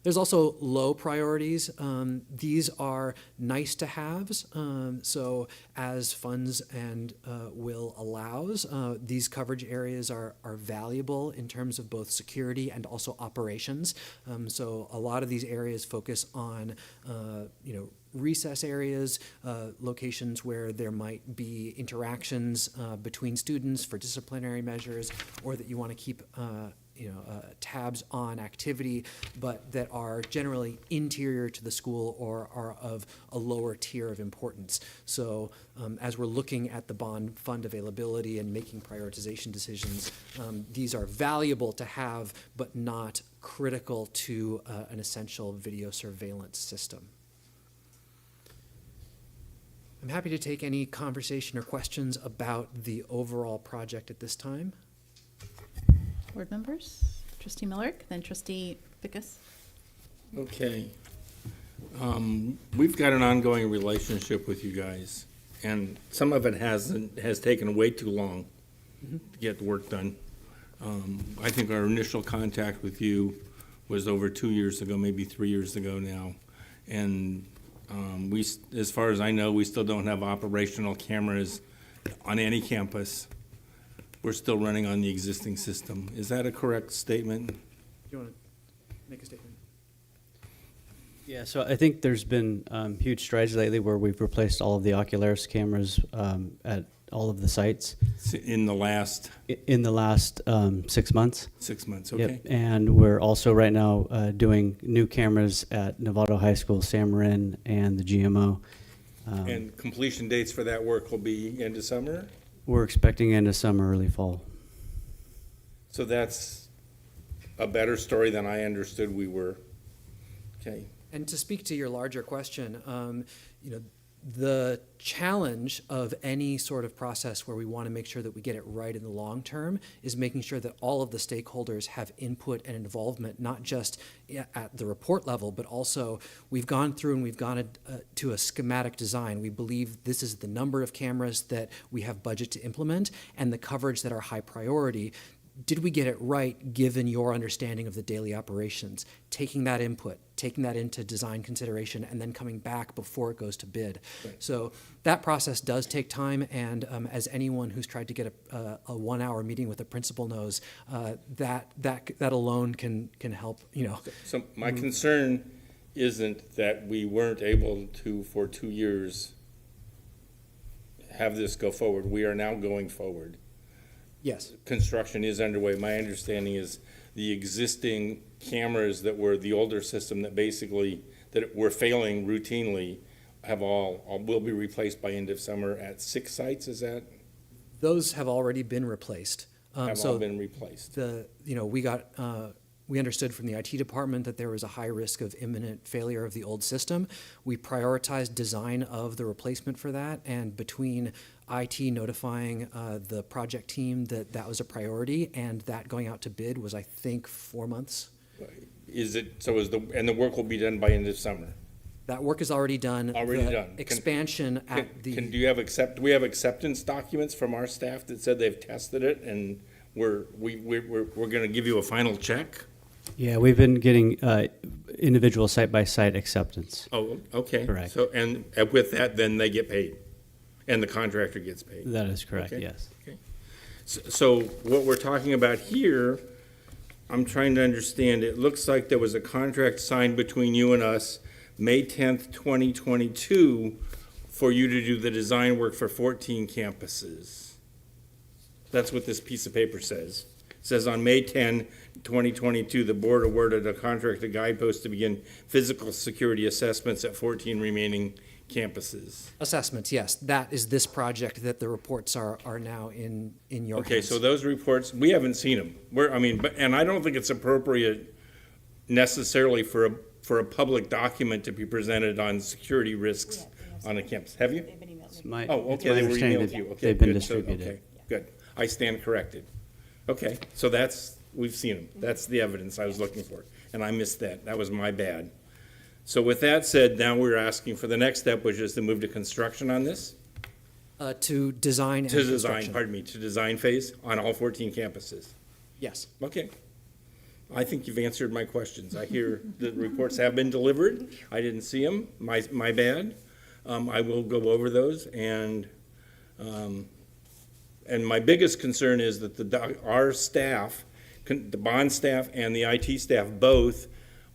[SPEAKER 13] There's also low priorities. These are nice to haves. So as funds and will allows, these coverage areas are valuable in terms of both security and also operations. So a lot of these areas focus on, recess areas, locations where there might be interactions between students for disciplinary measures, or that you want to keep tabs on activity, but that are generally interior to the school or are of a lower tier of importance. So as we're looking at the bond fund availability and making prioritization decisions, these are valuable to have, but not critical to an essential video surveillance system. I'm happy to take any conversation or questions about the overall project at this time.
[SPEAKER 1] Board members, Trustee Millerick, then Trustee Fickus.
[SPEAKER 4] Okay. We've got an ongoing relationship with you guys, and some of it has taken way too long to get the work done. I think our initial contact with you was over 2 years ago, maybe 3 years ago now, and as far as I know, we still don't have operational cameras on any campus. We're still running on the existing system. Is that a correct statement?
[SPEAKER 13] Do you want to make a statement?
[SPEAKER 7] Yeah, so I think there's been huge strides lately where we've replaced all of the Ocularis cameras at all of the sites.
[SPEAKER 4] In the last?
[SPEAKER 7] In the last 6 months.
[SPEAKER 4] 6 months, okay.
[SPEAKER 7] Yep, and we're also right now doing new cameras at Novato High School, San Marin, and the GMO.
[SPEAKER 4] And completion dates for that work will be end of summer?
[SPEAKER 7] We're expecting end of summer, early fall.
[SPEAKER 4] So that's a better story than I understood we were. Okay.
[SPEAKER 13] And to speak to your larger question, the challenge of any sort of process where we want to make sure that we get it right in the long term is making sure that all of the stakeholders have input and involvement, not just at the report level, but also we've gone through and we've gone to a schematic design. We believe this is the number of cameras that we have budget to implement and the coverage that are high priority. Did we get it right given your understanding of the daily operations? Taking that input, taking that into design consideration, and then coming back before it goes to bid. Right. So that process does take time, and as anyone who's tried to get a 1 hour meeting with a principal knows, that alone can help.
[SPEAKER 4] So my concern isn't that we weren't able to, for 2 years, have this go forward. We are now going forward.
[SPEAKER 13] Yes.
[SPEAKER 4] construction is underway. My understanding is the existing cameras that were the older system that basically, that were failing routinely, have all will be replaced by end of summer at 6 sites, is that?
[SPEAKER 13] Those have already been replaced.
[SPEAKER 4] Have
[SPEAKER 13] So
[SPEAKER 4] all been replaced.
[SPEAKER 13] we understood from the IT department that there was a high risk of imminent failure of the old system. We prioritized design of the replacement for that, and between IT notifying the project team that that was a priority and that going out to bid was, I think, 4 months.
[SPEAKER 4] Is it, so is and the work will be done by end of summer?
[SPEAKER 13] That work is already done.
[SPEAKER 4] Already
[SPEAKER 13] The
[SPEAKER 4] done.
[SPEAKER 13] Expansion
[SPEAKER 4] Do you have do we have acceptance documents from our staff that said they've tested it and we're gonna give you a final check?
[SPEAKER 7] Yeah, we've been getting individual site-by-site acceptance.
[SPEAKER 4] Oh, okay.
[SPEAKER 7] Correct.
[SPEAKER 4] So, and with that, then they get paid, and the contractor gets paid?
[SPEAKER 7] That is correct,
[SPEAKER 4] Okay.
[SPEAKER 7] yes.
[SPEAKER 4] Okay. So what we're talking about here, I'm trying to understand, it looks like there was a contract signed between you and us May 10th, 2022, for you to do the design work for 14 campuses. That's what this piece of paper says. It says on May 10, 2022, the board awarded a contract to Guidepost to begin physical security assessments at 14 remaining campuses.
[SPEAKER 13] Assessments, yes. That is this project that the reports are now in your
[SPEAKER 4] Okay,
[SPEAKER 13] hands.
[SPEAKER 4] so those reports, we haven't seen them. And I don't think it's appropriate necessarily for a public document to be presented on security risks on a campus. Have you?
[SPEAKER 7] It's my-
[SPEAKER 4] Oh,
[SPEAKER 7] it's
[SPEAKER 4] okay,
[SPEAKER 7] my
[SPEAKER 4] they were
[SPEAKER 7] understanding
[SPEAKER 4] emailed
[SPEAKER 7] that
[SPEAKER 4] to you. Okay,
[SPEAKER 7] they've been
[SPEAKER 4] good. So,
[SPEAKER 7] distributed.
[SPEAKER 4] okay, good. I stand corrected. Okay, so we've seen them. That's the evidence I was looking for, and I missed that. That was my bad. So with that said, now we're asking for the next step, which is to move to construction on this?
[SPEAKER 13] To design and
[SPEAKER 4] To design,
[SPEAKER 13] construction.
[SPEAKER 4] pardon me, to design phase on all 14 campuses?
[SPEAKER 13] Yes.
[SPEAKER 4] Okay. I think you've answered my questions. I hear the reports have been delivered. I didn't see them. My bad. I will go over those, and my biggest concern is that our staff, the bond staff and the IT staff both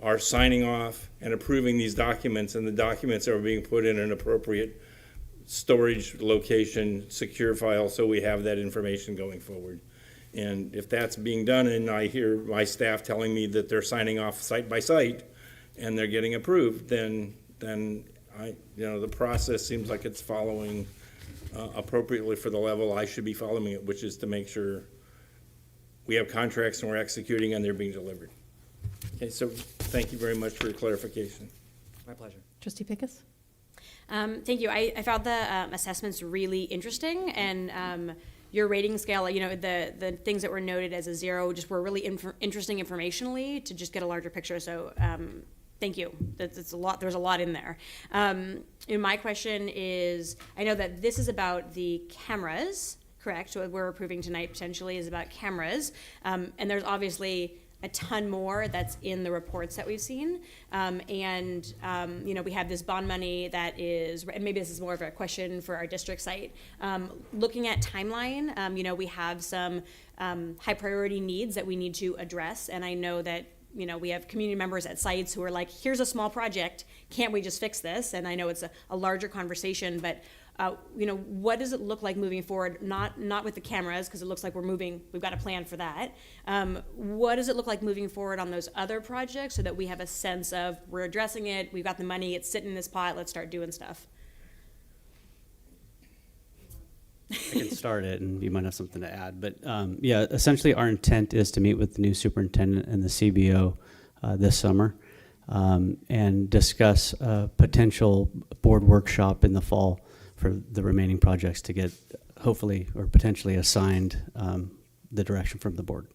[SPEAKER 4] are signing off and approving these documents, and the documents are being put in an appropriate storage location, secure file, so we have that information going forward. And if that's being done, and I hear my staff telling me that they're signing off site by site and they're getting approved, then the process seems like it's following appropriately for the level I should be following it, which is to make sure we have contracts and we're executing and they're being delivered. Okay, so thank you very much for your clarification.
[SPEAKER 13] My pleasure.
[SPEAKER 1] Trustee Pickus?
[SPEAKER 14] Thank you. I found the assessments really interesting, and your rating scale, the things that were noted as a 0 just were really interesting informationally to just get a larger picture. So thank you. That's a lot. There's a lot in there. And my question is, I know that this is about the cameras, correct? So what we're approving tonight potentially is about cameras, and there's obviously a ton more that's in the reports that we've seen. We have this bond money that is, and maybe this is more of a question for our district site. Looking at timeline, we have some high priority needs that we need to address. And I know that, we have community members at sites who are like, here's a small project, can't we just fix this? And I know it's a larger conversation, but what does it look like moving forward? Not with the cameras, because it looks like we've got a plan for that. What does it look like moving forward on those other projects so that we have a sense of we're addressing it, we've got the money, it's sitting in this pot, let's start doing stuff?
[SPEAKER 7] I can start it, and you might have something to add. But essentially our intent is to meet with the new superintendent and the CBO this summer and discuss a potential board workshop in the fall for the remaining projects to get hopefully or potentially assigned the direction from the board.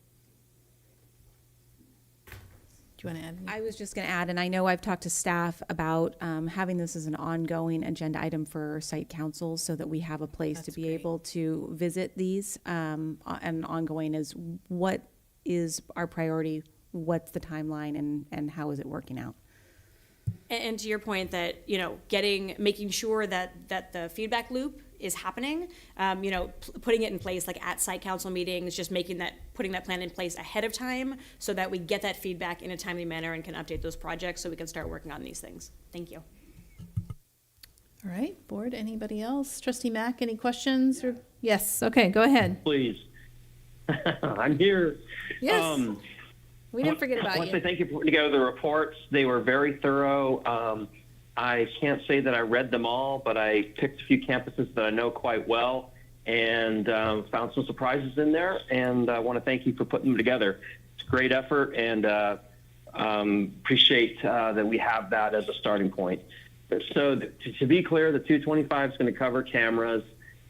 [SPEAKER 1] Do you want to add?
[SPEAKER 5] I was just going to add, and I know I've talked to staff about having this as an ongoing agenda item for site councils so that we have a place to be able to visit these. And ongoing is what is our priority, what's the timeline, and how is it working out?
[SPEAKER 14] And to your point that, making sure that the feedback loop is happening, putting it in place like at site council meetings, just putting that plan in place ahead of time so that we get that feedback in a timely manner and can update those projects so we can start working on these things. Thank you.
[SPEAKER 1] All right, board, anybody else? Trustee Mack, any questions? Yes, okay, go ahead.
[SPEAKER 6] Please. I'm here.
[SPEAKER 1] Yes, we didn't forget
[SPEAKER 6] I
[SPEAKER 1] about
[SPEAKER 6] want to say
[SPEAKER 1] you.
[SPEAKER 6] thank you for putting together the reports. They were very thorough. I can't say that I read them all, but I picked a few campuses that I know quite well and found some surprises in there. And I want to thank you for putting them together. It's a great effort, and appreciate that we have that as a starting point. So to be clear, the 225 is going to cover cameras.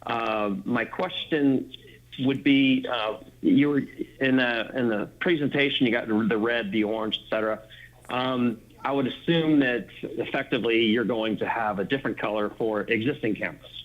[SPEAKER 6] My question would be, you were in the presentation, you got the red, the orange, et cetera. I would assume that effectively you're going to have a different color for existing cameras.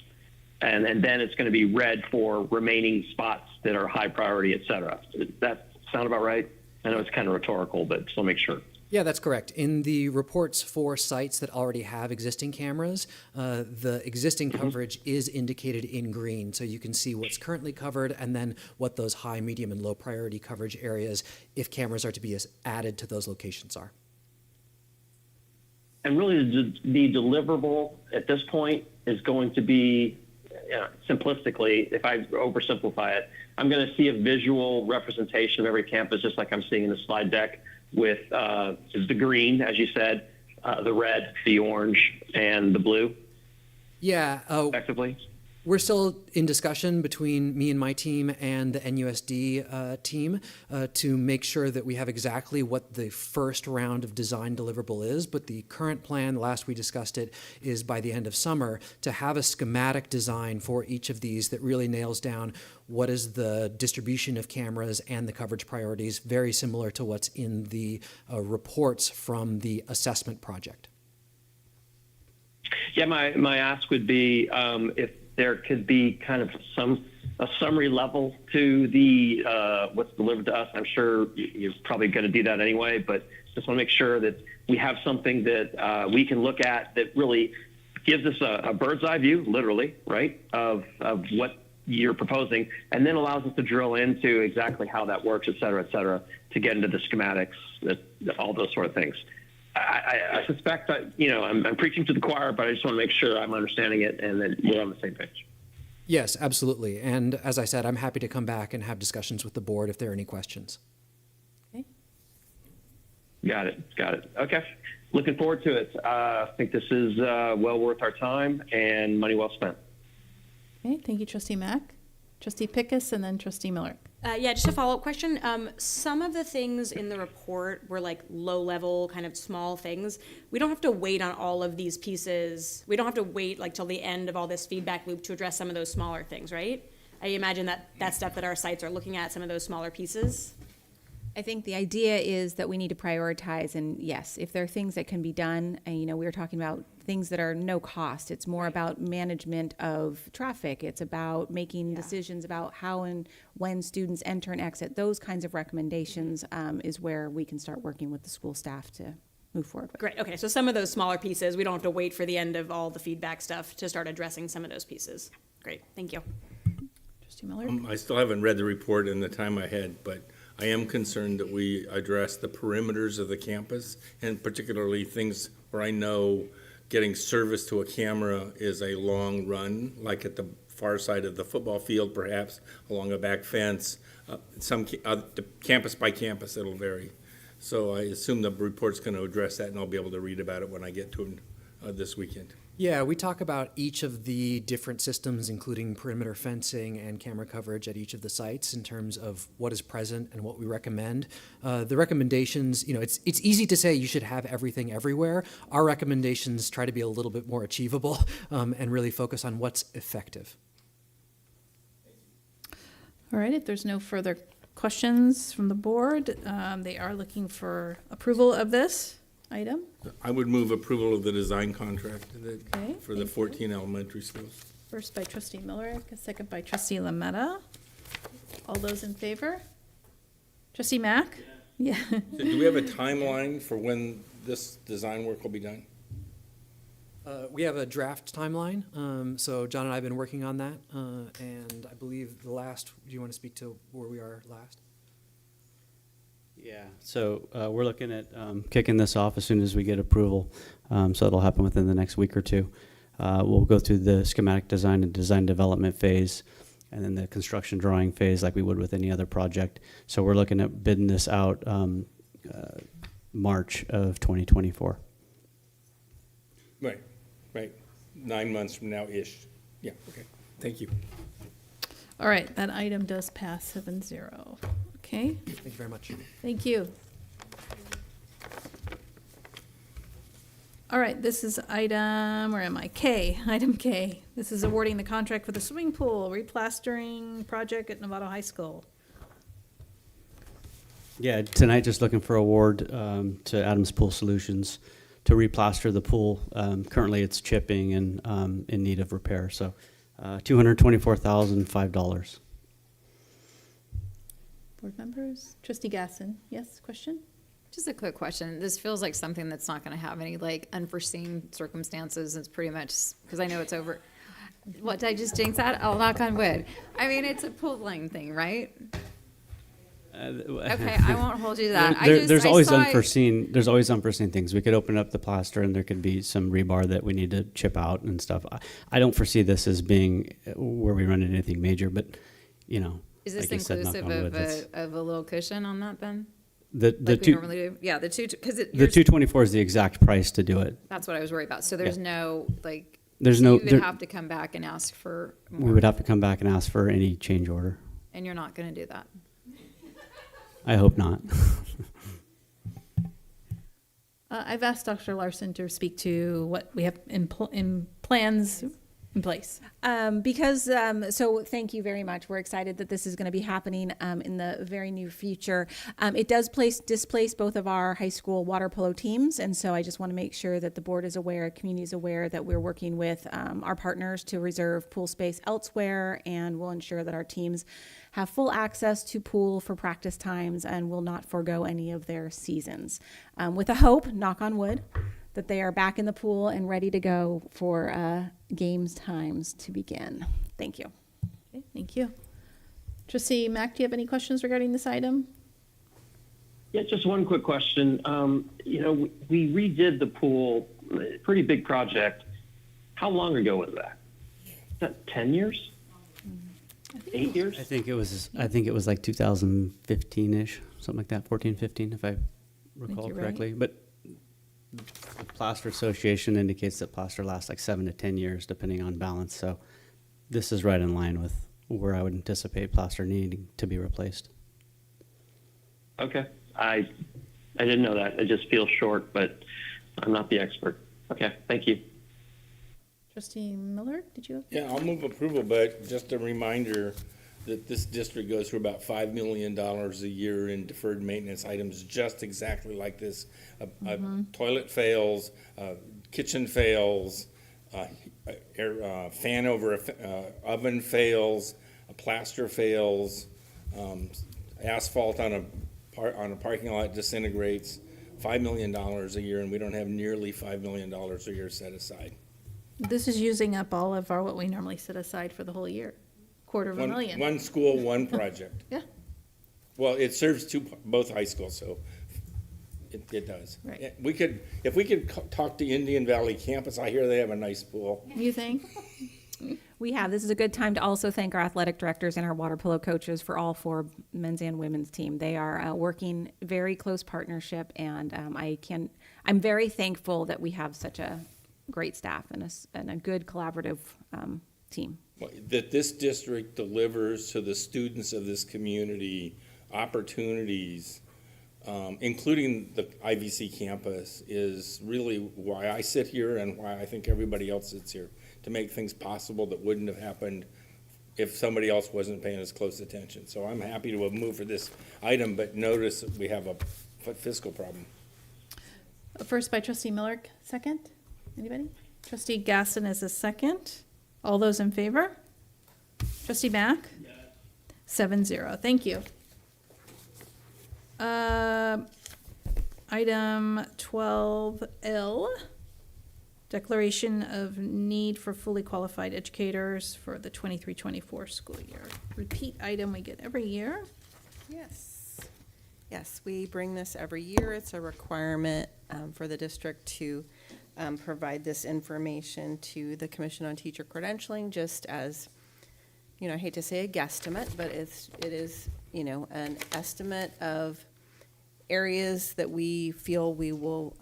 [SPEAKER 6] And then it's going to be red for remaining spots that are high priority, et cetera. Does that sound about right? I know it's kind of rhetorical, but just want to make sure.
[SPEAKER 13] Yeah, that's correct. In the reports for sites that already have existing cameras, the existing coverage is indicated in green, so you can see what's currently covered and then what those high, medium, and low priority coverage areas, if cameras are to be added to those locations, are.
[SPEAKER 6] And really the deliverable at this point is going to be, simplistically, if I oversimplify it, I'm going to see a visual representation of every campus, just like I'm seeing in the slide deck, with the green, as you said, the red, the orange, and the blue.
[SPEAKER 13] Yeah.
[SPEAKER 6] Effectively.
[SPEAKER 13] We're still in discussion between me and my team and the NUSD team to make sure that we have exactly what the first round of design deliverable is. But the current plan, last we discussed it, is by the end of summer to have a schematic design for each of these that really nails down what is the distribution of cameras and the coverage priorities, very similar to what's in the reports from the assessment project.
[SPEAKER 6] Yeah, my ask would be if there could be kind of a summary level to the what's delivered to us. I'm sure you're probably going to do that anyway, but just want to make sure that we have something that we can look at that really gives us a bird's eye view, literally, right, of what you're proposing, and then allows us to drill into exactly how that works, et cetera, to get into the schematics, all those sort of things. I suspect that, I'm preaching to the choir, but I just want to make sure I'm understanding it and that we're on the same page.
[SPEAKER 13] Yes, absolutely. And as I said, I'm happy to come back and have discussions with the board if there are any questions.
[SPEAKER 1] Okay.
[SPEAKER 6] Got it. Okay. Looking forward to it. I think this is well worth our time and money well spent.
[SPEAKER 1] Okay, thank you, Trustee Mack. Trustee Pickus, and then Trustee Miller.
[SPEAKER 14] Yeah, just a follow-up question. Some of the things in the report were like low-level, kind of small things. We don't have to wait on all of these pieces. We don't have to wait like till the end of all this feedback loop to address some of those smaller things, right? I imagine that's stuff that our sites are looking at, some of those smaller pieces.
[SPEAKER 5] I think the idea is that we need to prioritize, and yes, if there are things that can be done, and we were talking about things that are no cost. It's more about management of traffic. It's about making decisions about how and when students enter and exit. Those kinds of recommendations is where we can start working with the school staff to move forward with.
[SPEAKER 14] Great. Okay, so some of those smaller pieces, we don't have to wait for the end of all the feedback stuff to start addressing some of those pieces. Great. Thank you.
[SPEAKER 1] Trustee Miller?
[SPEAKER 4] I still haven't read the report in the time I had, but I am concerned that we address the perimeters of the campus, and particularly things where I know getting service to a camera is a long run, like at the far side of the football field, perhaps, along a back fence. Campus by campus, it'll vary. So I assume the report's going to address that, and I'll be able to read about it when I get to it this weekend.
[SPEAKER 13] Yeah, we talk about each of the different systems, including perimeter fencing and camera coverage at each of the sites in terms of what is present and what we recommend. The recommendations, it's easy to say you should have everything everywhere. Our recommendations try to be a little bit more achievable and really focus on what's effective.
[SPEAKER 1] All right, if there's no further questions from the board, they are looking for approval of this item.
[SPEAKER 4] I would move approval of the design contract
[SPEAKER 1] Okay,
[SPEAKER 4] for the 14 elementary schools.
[SPEAKER 1] First by Trustee Miller, a second by Trustee Lametta. All those in favor? Trustee Mack? Yeah.
[SPEAKER 4] So do we have a timeline for when this design work will be done?
[SPEAKER 13] We have a draft timeline, so John and I have been working on that, and I believe do you want to speak to where we are last?
[SPEAKER 7] Yeah, so we're looking at kicking this off as soon as we get approval, so it'll happen within the next week or two. We'll go through the schematic design and design development phase. and then the construction drawing phase like we would with any other project. So we're looking at bidding this out March of 2024.
[SPEAKER 4] Right. 9 months from now-ish. Yeah, okay. Thank you.
[SPEAKER 1] All right, that item does pass 7-0. Okay,
[SPEAKER 13] Thank you very much.
[SPEAKER 1] thank you. All right, this is item, where am I? K, item K. This is awarding the contract for the swimming pool replastering project at Novato High School.
[SPEAKER 7] Yeah, tonight just looking for award to Adams Pool Solutions to replaster the pool. Currently it's chipping and in need of repair, so $224,005.
[SPEAKER 1] Board members? Trustee Gasson, yes, question?
[SPEAKER 3] Just a quick question. This feels like something that's not going to have any like unforeseen circumstances. It's pretty much because I know it's over. What did I just jinx that? I'll knock on wood. I mean, it's a pulling thing, right? Okay, I won't hold you to that.
[SPEAKER 7] There's always unforeseen things. We could open up the plaster and there could be some rebar that we need to chip out and stuff. I don't foresee this as being where we run into anything major, but you know.
[SPEAKER 3] Is this
[SPEAKER 7] like you said,
[SPEAKER 3] inclusive
[SPEAKER 7] knock on wood,
[SPEAKER 3] of a little cushion on that then?
[SPEAKER 7] The
[SPEAKER 3] Like we
[SPEAKER 7] two
[SPEAKER 3] normally do? Yeah, the two, because
[SPEAKER 7] the 224 is the exact price to do it.
[SPEAKER 3] that's what I was worried about. So there's no, like,
[SPEAKER 7] There's
[SPEAKER 3] so
[SPEAKER 7] no-
[SPEAKER 3] you would
[SPEAKER 7] there-
[SPEAKER 3] have to come back and ask for more.
[SPEAKER 7] We would have to come back and ask for any change order.
[SPEAKER 3] And you're not going to do that.
[SPEAKER 7] I hope not.
[SPEAKER 1] I've asked Dr. Larson to speak to what we have in plans in place.
[SPEAKER 5] So thank you very much. We're excited that this is going to be happening in the very near future. It does displace both of our high school water polo teams, and so I just want to make sure that the board is aware, community is aware that we're working with our partners to reserve pool space elsewhere, and we'll ensure that our teams have full access to pool for practice times and will not forego any of their seasons. With a hope, knock on wood, that they are back in the pool and ready to go for games times to begin. Thank you.
[SPEAKER 1] Okay, thank you. Trustee Mack, do you have any questions regarding this item?
[SPEAKER 6] Yeah, just one quick question. We redid the pool, pretty big project. How long ago was that? Is that 10 years? 8 years?
[SPEAKER 7] I think it was like 2015-ish, something like that, 14, 15, if I recall
[SPEAKER 1] you're
[SPEAKER 7] correctly. But the Plaster Association indicates that plaster lasts like 7 to 10 years, depending on balance. So this is right in line with where I would anticipate plaster needing to be replaced.
[SPEAKER 6] Okay. I didn't know that. It just feels short, but I'm not the expert. Okay, thank you.
[SPEAKER 1] Trustee Miller, did you?
[SPEAKER 4] Yeah, I'll move approval, but just a reminder that this district goes through about $5 million a year in deferred maintenance items, just exactly like this. A toilet fails, kitchen fails, fan over oven fails, a plaster fails, asphalt on a parking lot disintegrates. $5 million a year, and we don't have nearly $5 million a year set aside.
[SPEAKER 1] This is using up all of what we normally set aside for the whole year. $250,000.
[SPEAKER 4] One school, one project.
[SPEAKER 1] Yeah.
[SPEAKER 4] Well, it serves both high schools, so it does.
[SPEAKER 1] Right.
[SPEAKER 4] Yeah, if we could talk to Indian Valley campus, I hear they have a nice pool.
[SPEAKER 1] You think?
[SPEAKER 5] We have. This is a good time to also thank our athletic directors and our water polo coaches for all four men's and women's team. They are working very close partnership, and I'm very thankful that we have such a great staff and a good collaborative team.
[SPEAKER 4] That this district delivers to the students of this community opportunities, including the IVC campus, is really why I sit here and why I think everybody else sits here, to make things possible that wouldn't have happened if somebody else wasn't paying as close attention. So I'm happy to have moved for this item, but notice that we have a fiscal problem.
[SPEAKER 1] First by Trustee Miller, second? Anybody? Trustee Gaston is a second. All those in favor? Trustee Mack? 7-0. Thank you. Item 12L, declaration of need for fully qualified educators for the 23-24 school year. Repeat item we get every year.
[SPEAKER 15] Yes, we bring this every year. It's a requirement for the district to provide this information to the Commission on Teacher Credentialing, just as I hate to say a guesstimate, but it is, an estimate of areas that we feel we will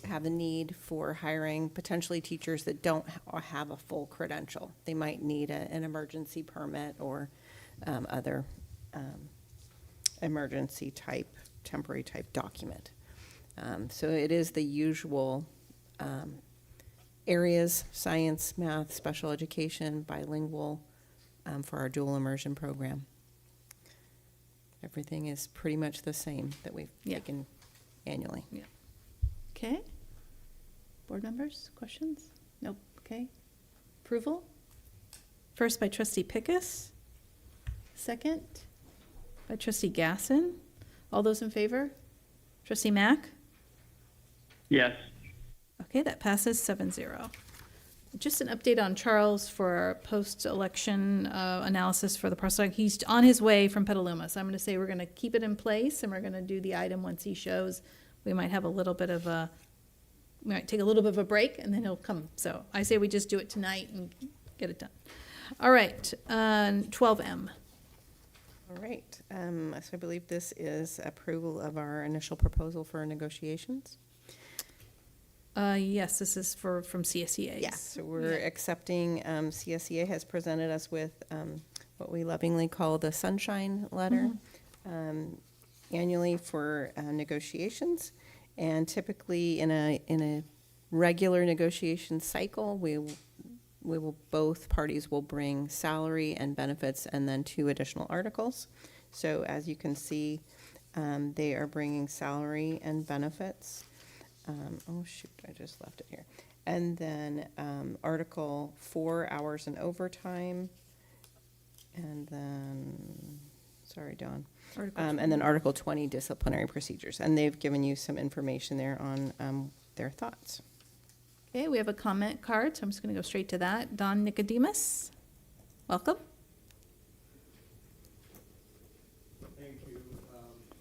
[SPEAKER 15] have a need for hiring potentially teachers that don't have a full credential. They might need an emergency permit or other emergency type, temporary type document. So it is the usual areas: science, math, special education, bilingual, for our dual immersion program. Everything is pretty much the same that we've taken annually.
[SPEAKER 1] Yeah. Okay. Board members, questions? Nope. Okay. Approval? First by trustee Pickus. Second by trustee Gasson. All those in favor? Trustee Mack?
[SPEAKER 6] Yes.
[SPEAKER 1] Okay, that passes 7-0. Just an update on Charles for our post-election analysis for the parcel. He's on his way from Petaluma, so I'm going to say we're going to keep it in place, and we're going to do the item once he shows. We might have a little bit of a, we might take a little bit of a break, and then he'll come. So I say we just do it tonight and get it done. All right, 12M.
[SPEAKER 15] All right. So I believe this is approval of our initial proposal for negotiations.
[SPEAKER 1] Yes, this is from CSEA.
[SPEAKER 15] Yes, so we're accepting, CSEA has presented us with what we lovingly call the Sunshine Letter annually for negotiations. And typically in a regular negotiation cycle, we will, both parties will bring salary and benefits and then 2 additional articles. So as you can see, they are bringing salary and benefits. Oh shoot, I just left it here. And then Article 4, hours and overtime. And then, sorry, Dawn. And then Article 20, disciplinary procedures. And they've given you some information there on their thoughts.
[SPEAKER 1] Okay, we have a comment card, so I'm just going to go straight to that. Don Nicodemus, welcome.
[SPEAKER 16] Thank you.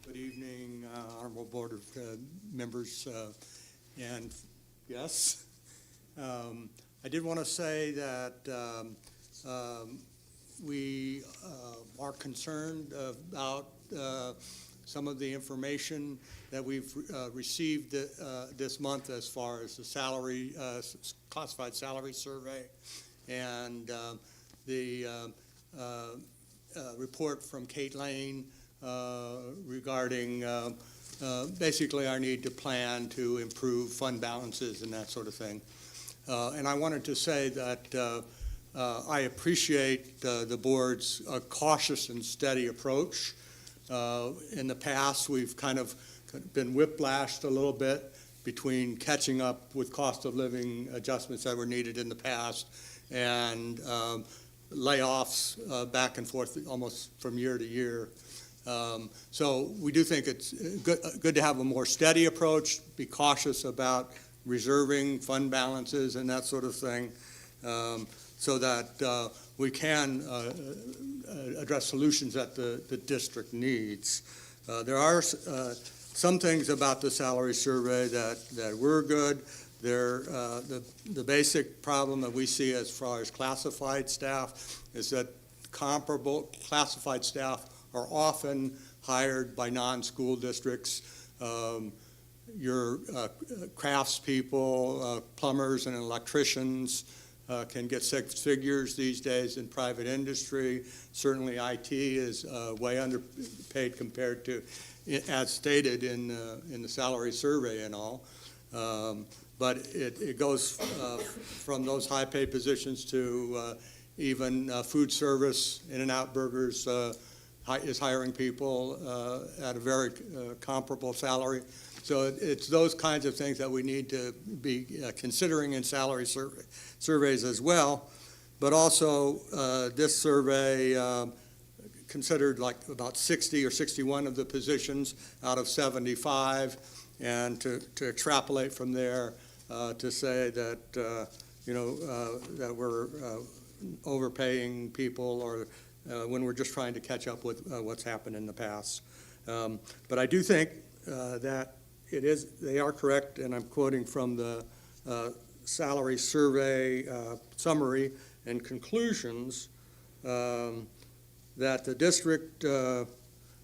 [SPEAKER 16] Good evening, Honorable Board of Members. And yes, I did want to say that we are concerned about some of the information that we've received this month as far as the salary, classified salary survey, and the report from Kate Lane regarding basically our need to plan to improve fund balances and that sort of thing. And I wanted to say that I appreciate the board's cautious and steady approach. In the past, we've kind of been whiplashed a little bit between catching up with cost of living adjustments that were needed in the past and layoffs back and forth almost from year to year. So we do think it's good to have a more steady approach, be cautious about reserving fund balances and that sort of thing, so that we can address solutions that the district needs. There are some things about the salary survey that were good. The basic problem that we see as far as classified staff is that comparable classified staff are often hired by non-school districts. Your craftspeople, plumbers and electricians can get 6 figures these days in private industry. Certainly IT is way underpaid compared to, as stated in the salary survey and all. But it goes from those high paid positions to even food service, In-N-Out Burgers, is hiring people at a very comparable salary. So it's those kinds of things that we need to be considering in salary surveys as well. But also, this survey considered like about 60 or 61 of the positions out of 75, and to extrapolate from there to say that, that we're overpaying people or when we're just trying to catch up with what's happened in the past. But I do think that they are correct, and I'm quoting from the salary survey summary and conclusions, that the district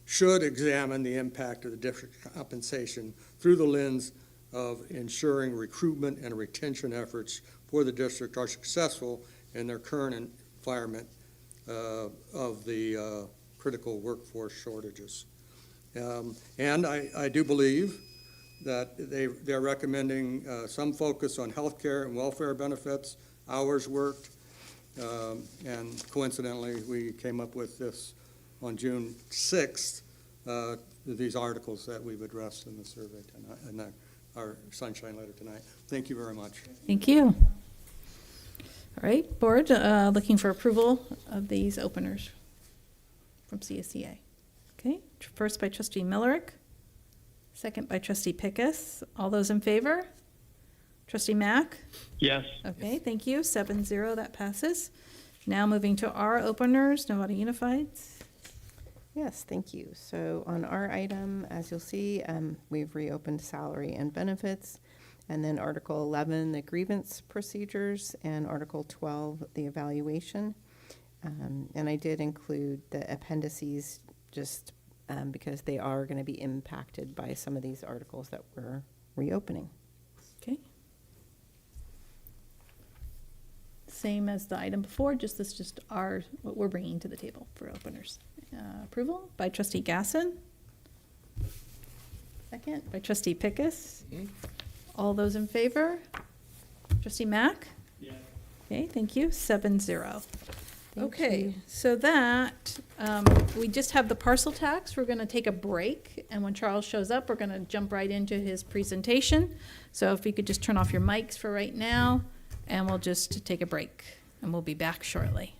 [SPEAKER 16] should examine the impact of the district compensation through the lens of ensuring recruitment and retention efforts for the district are successful in their current environment of the critical workforce shortages. And I do believe that they're recommending some focus on health care and welfare benefits, hours worked, and coincidentally, we came up with this on June 6th, these articles that we've addressed in the survey tonight, in our sunshine letter tonight. Thank you very much.
[SPEAKER 1] Thank you. All right, board, looking for approval of these openers from CSEA. Okay, first by trustee Millerick, second by trustee Pickus. All those in favor? Trustee Mack?
[SPEAKER 6] Yes.
[SPEAKER 1] Okay, thank you. 7-0, that passes. Now moving to our openers, Nevada Unified.
[SPEAKER 15] Yes, thank you. So on our item, as you'll see, we've reopened salary and benefits. And then Article 11, the grievance procedures, and Article 12, the evaluation. And I did include the appendices just because they are going to be impacted by some of these articles that we're reopening.
[SPEAKER 1] Okay. Same as the item before, just this just what we're bringing to the table for openers. Approval by trustee Gasson. Second by trustee Pickus. All those in favor? Trustee Mack? Yeah. Okay, thank you. 7-0. Okay, so that, we just have the parcel tax. We're going to take a break, and when Charles shows up, we're going to jump right into his presentation. So if you could just turn off your mics for right now, and we'll just take a break, and we'll be back shortly.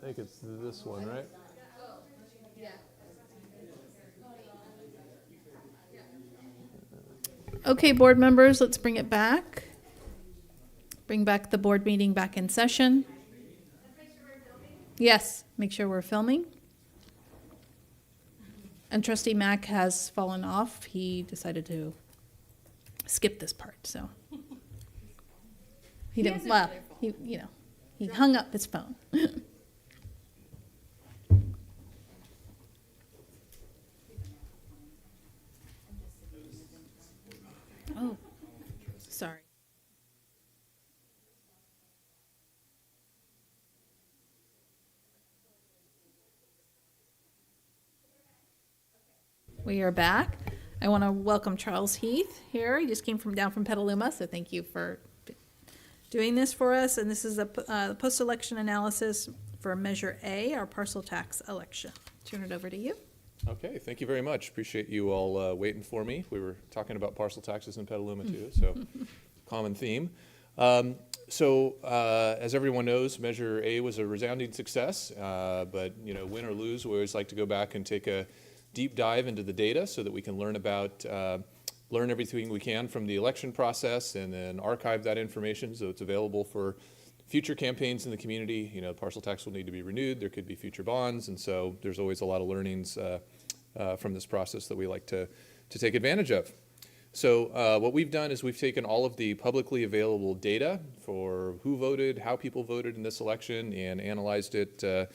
[SPEAKER 17] I think it's this one, right?
[SPEAKER 1] Okay, board members, let's bring it back. Bring back the board meeting back in session. Yes, make sure we're filming. And Trustee Mack has fallen off. He decided to skip this part, so. He didn't, well, he hung up his phone. Oh, sorry. We are back. I want to welcome Charles Heath here. He just came down from Petaluma, so thank you for doing this for us. And this is a post-election analysis for Measure A, our parcel tax election. Turn it over to you.
[SPEAKER 17] Okay, thank you very much. Appreciate you all waiting for me. We were talking about parcel taxes in Petaluma too, so common theme. As everyone knows, Measure A was a resounding success, but win or lose, we always like to go back and take a deep dive into the data so that we can learn everything we can from the election process and then archive that information so it's available for future campaigns in the community. Parcel tax will need to be renewed. There could be future bonds, and so there's always a lot of learnings from this process that we like to take advantage of. So what we've done is we've taken all of the publicly available data for who voted, how people voted in this election, and analyzed it a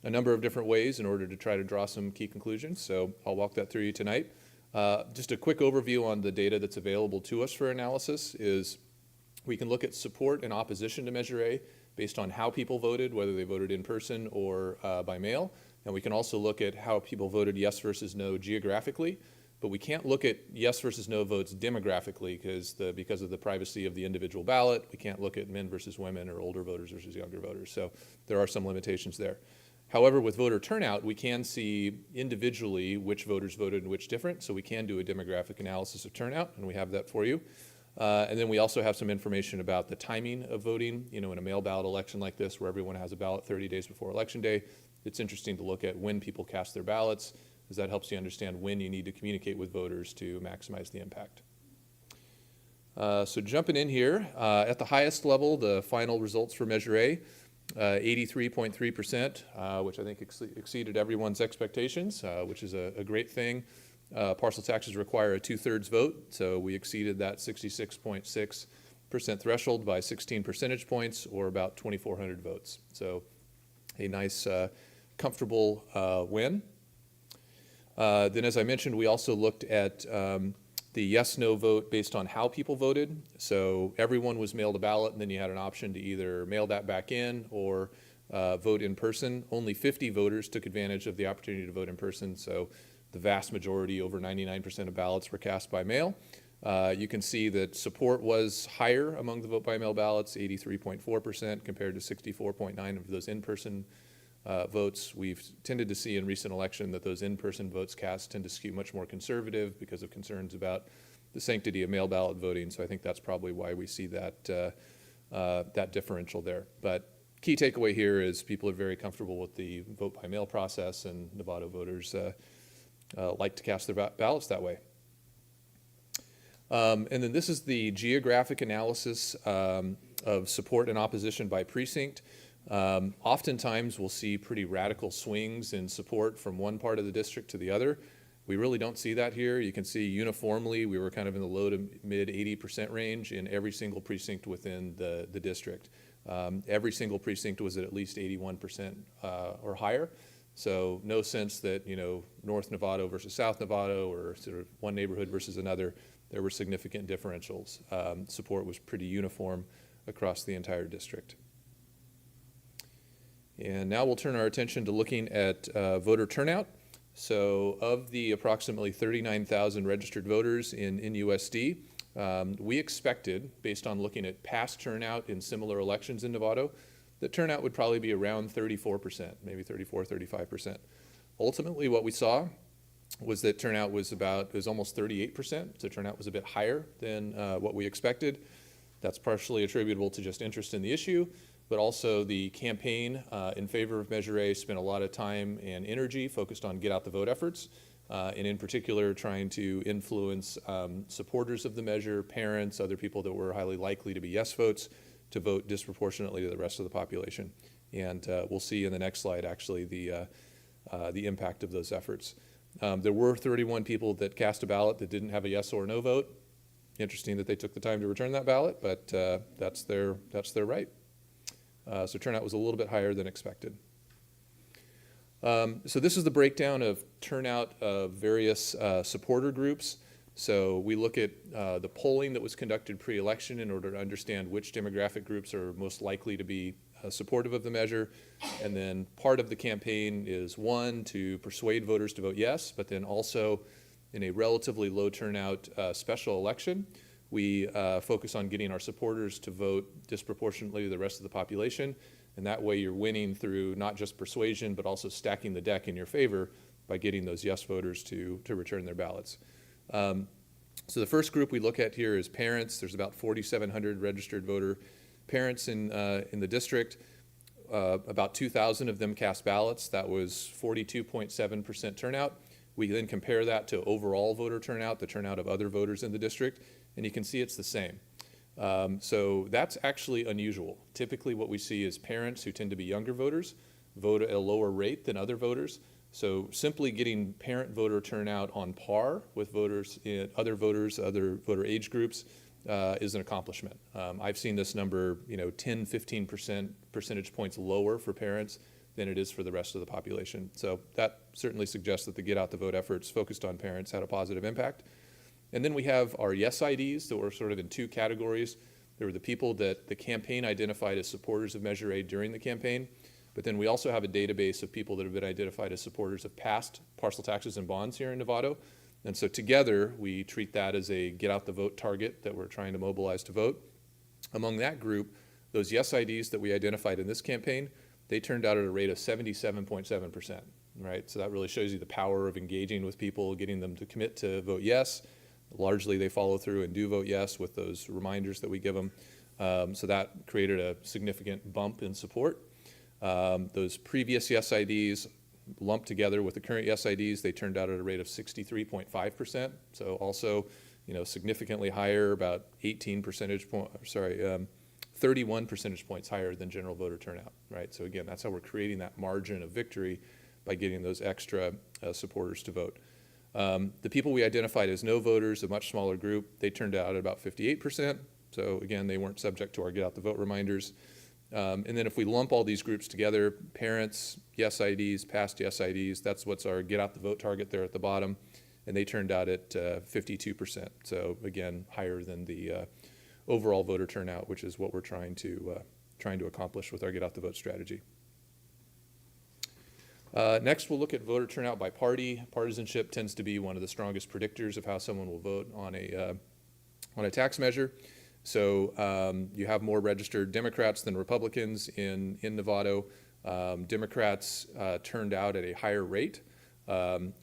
[SPEAKER 17] number of different ways in order to try to draw some key conclusions. So I'll walk that through you tonight. Just a quick overview on the data that's available to us for analysis is we can look at support and opposition to Measure A based on how people voted, whether they voted in person or by mail. And we can also look at how people voted yes versus no geographically. But we can't look at yes versus no votes demographically because of the privacy of the individual ballot. We can't look at men versus women or older voters versus younger voters. So there are some limitations there. However, with voter turnout, we can see individually which voters voted and which different, so we can do a demographic analysis of turnout, and we have that for you. And then we also have some information about the timing of voting. In a mail ballot election like this, where everyone has a ballot 30 days before Election Day, it's interesting to look at when people cast their ballots, because that helps you understand when you need to communicate with voters to maximize the impact. So jumping in here, at the highest level, the final results for Measure A, 83.3%, which I think exceeded everyone's expectations, which is a great thing. Parcel taxes require a 2/3 vote, so we exceeded that 66.6% threshold by 16 percentage points, or about 2,400 votes. So a nice, comfortable win. Then, as I mentioned, we also looked at the yes-no vote based on how people voted. So everyone was mailed a ballot, and then you had an option to either mail that back in or vote in person. Only 50 voters took advantage of the opportunity to vote in person, so the vast majority, over 99% of ballots, were cast by mail. You can see that support was higher among the vote-by-mail ballots, 83.4% compared to 64.9% of those in-person votes. We've tended to see in recent election that those in-person votes cast tend to skew much more conservative because of concerns about the sanctity of mail ballot voting. So I think that's probably why we see that differential there. But key takeaway here is people are very comfortable with the vote-by-mail process, and Nevada voters like to cast their ballots that way. And then this is the geographic analysis of support and opposition by precinct. Oftentimes we'll see pretty radical swings in support from one part of the district to the other. We really don't see that here. You can see uniformly we were kind of in the low to mid 80% range in every single precinct within the district. Every single precinct was at least 81% or higher. So no sense that, North Nevada versus South Nevada or sort of one neighborhood versus another, there were significant differentials. Support was pretty uniform across the entire district. And now we'll turn our attention to looking at voter turnout. So of the approximately 39,000 registered voters in NUSD, we expected, based on looking at past turnout in similar elections in Nevada, that turnout would probably be around 34%, maybe 34, 35%. Ultimately, what we saw was that turnout was almost 38%, so turnout was a bit higher than what we expected. That's partially attributable to just interest in the issue, but also the campaign in favor of Measure A spent a lot of time and energy focused on get out the vote efforts, and in particular trying to influence supporters of the measure, parents, other people that were highly likely to be yes votes, to vote disproportionately to the rest of the population. And we'll see in the next slide actually the impact of those efforts. There were 31 people that cast a ballot that didn't have a yes or no vote. Interesting that they took the time to return that ballot, but that's their right. So turnout was a little bit higher than expected. So this is the breakdown of turnout of various supporter groups. So we look at the polling that was conducted pre-election in order to understand which demographic groups are most likely to be supportive of the measure. And then part of the campaign is, one, to persuade voters to vote yes, but then also in a relatively low turnout special election, we focus on getting our supporters to vote disproportionately to the rest of the population. And that way you're winning through not just persuasion, but also stacking the deck in your favor by getting those yes voters to return their ballots. So the first group we look at here is parents. There's about 4,700 registered voter parents in the district. About 2,000 of them cast ballots. That was 42.7% turnout. We then compare that to overall voter turnout, the turnout of other voters in the district, and you can see it's the same. So that's actually unusual. Typically what we see is parents who tend to be younger voters vote at a lower rate than other voters. So simply getting parent voter turnout on par with voters in other voter age groups is an accomplishment. I've seen this number, 10, 15% percentage points lower for parents than it is for the rest of the population. So that certainly suggests that the get out the vote efforts focused on parents had a positive impact. And then we have our yes IDs that were sort of in two categories. There were the people that the campaign identified as supporters of Measure A during the campaign, but then we also have a database of people that have been identified as supporters of past parcel taxes and bonds here in Novato. And so together we treat that as a get out the vote target that we're trying to mobilize to vote. Among that group, those yes IDs that we identified in this campaign, they turned out at a rate of 77.7%, right? So that really shows you the power of engaging with people, getting them to commit to vote yes. Largely they follow through and do vote yes with those reminders that we give them. So that created a significant bump in support. Those previous yes IDs lumped together with the current yes IDs, they turned out at a rate of 63.5%. So also, significantly higher, about 31 percentage points higher than general voter turnout, right? So again, that's how we're creating that margin of victory by getting those extra supporters to vote. The people we identified as no voters, a much smaller group, they turned out at about 58%. So again, they weren't subject to our get out the vote reminders. And then if we lump all these groups together, parents, yes IDs, past yes IDs, that's what's our get out the vote target there at the bottom. And they turned out at 52%. So again, higher than the overall voter turnout, which is what we're trying to accomplish with our get out the vote strategy. Next, we'll look at voter turnout by party. Partisanship tends to be one of the strongest predictors of how someone will vote on a tax measure. So you have more registered Democrats than Republicans in Novato. Democrats turned out at a higher rate.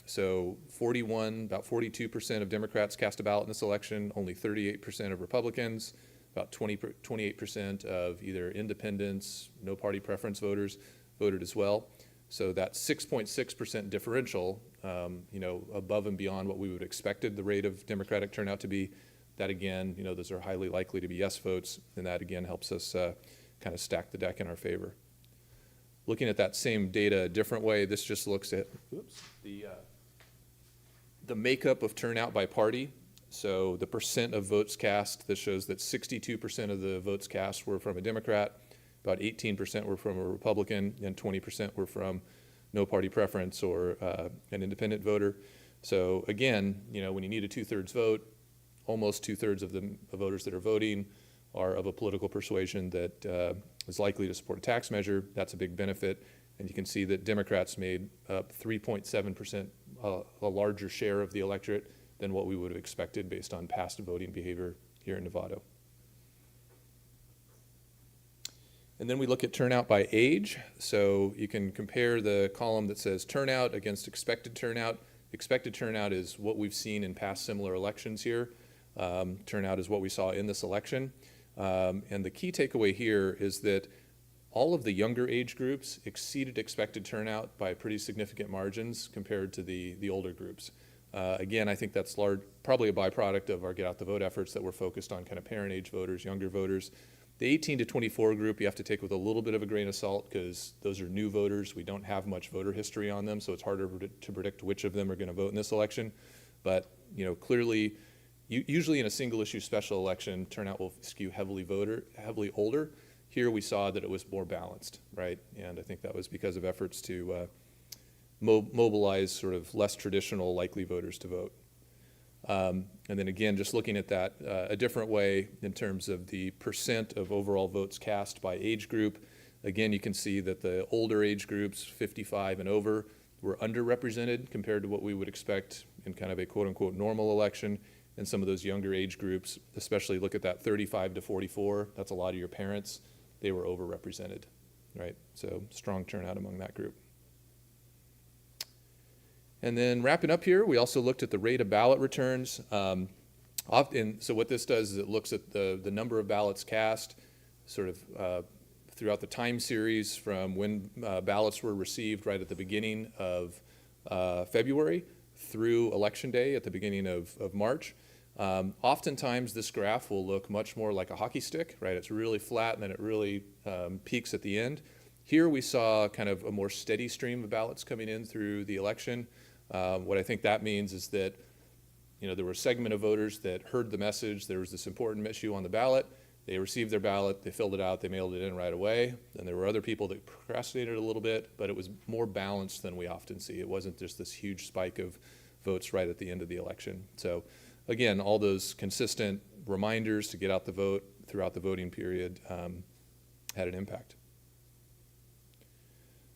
[SPEAKER 17] So about 42% of Democrats cast a ballot in this election, only 38% of Republicans, about 28% of either independents, no party preference voters voted as well. So that 6.6% differential, above and beyond what we would have expected the rate of Democratic turnout to be, that again, those are highly likely to be yes votes, and that again helps us kind of stack the deck in our favor. Looking at that same data a different way, this just looks at the makeup of turnout by party. So the percent of votes cast, this shows that 62% of the votes cast were from a Democrat, about 18% were from a Republican, and 20% were from no party preference or an independent voter. So again, when you need a 2/3 vote, almost 2/3 of the voters that are voting are of a political persuasion that is likely to support a tax measure. That's a big benefit. And you can see that Democrats made up 3.7%, a larger share of the electorate than what we would have expected based on past voting behavior here in Novato. And then we look at turnout by age. So you can compare the column that says turnout against expected turnout. Expected turnout is what we've seen in past similar elections here. Turnout is what we saw in this election. And the key takeaway here is that all of the younger age groups exceeded expected turnout by pretty significant margins compared to the older groups. Again, I think that's probably a byproduct of our Get Out the Vote efforts that we're focused on kind of parent age voters, younger voters. The 18 to 24 group you have to take with a little bit of a grain of salt because those are new voters. We don't have much voter history on them, so it's harder to predict which of them are going to vote in this election. But clearly, usually in a single issue special election, turnout will skew heavily older. Here we saw that it was more balanced, right? And I think that was because of efforts to mobilize sort of less traditional likely voters to vote. And then again, just looking at that a different way in terms of the percent of overall votes cast by age group, again, you can see that the older age groups, 55 and over, were underrepresented compared to what we would expect in kind of a quote-unquote normal election. And some of those younger age groups, especially look at that 35 to 44, that's a lot of your parents, they were overrepresented, right? So strong turnout among that group. And then wrapping up here, we also looked at the rate of ballot returns. So what this does is it looks at the number of ballots cast sort of throughout the time series from when ballots were received right at the beginning of February through Election Day at the beginning of March. Oftentimes this graph will look much more like a hockey stick, right? It's really flat and then it really peaks at the end. Here we saw kind of a more steady stream of ballots coming in through the election. What I think that means is that there were a segment of voters that heard the message. There was this important issue on the ballot. They received their ballot, they filled it out, they mailed it in right away. Then there were other people that procrastinated a little bit, but it was more balanced than we often see. It wasn't just this huge spike of votes right at the end of the election. So again, all those consistent reminders to get out the vote throughout the voting period had an impact.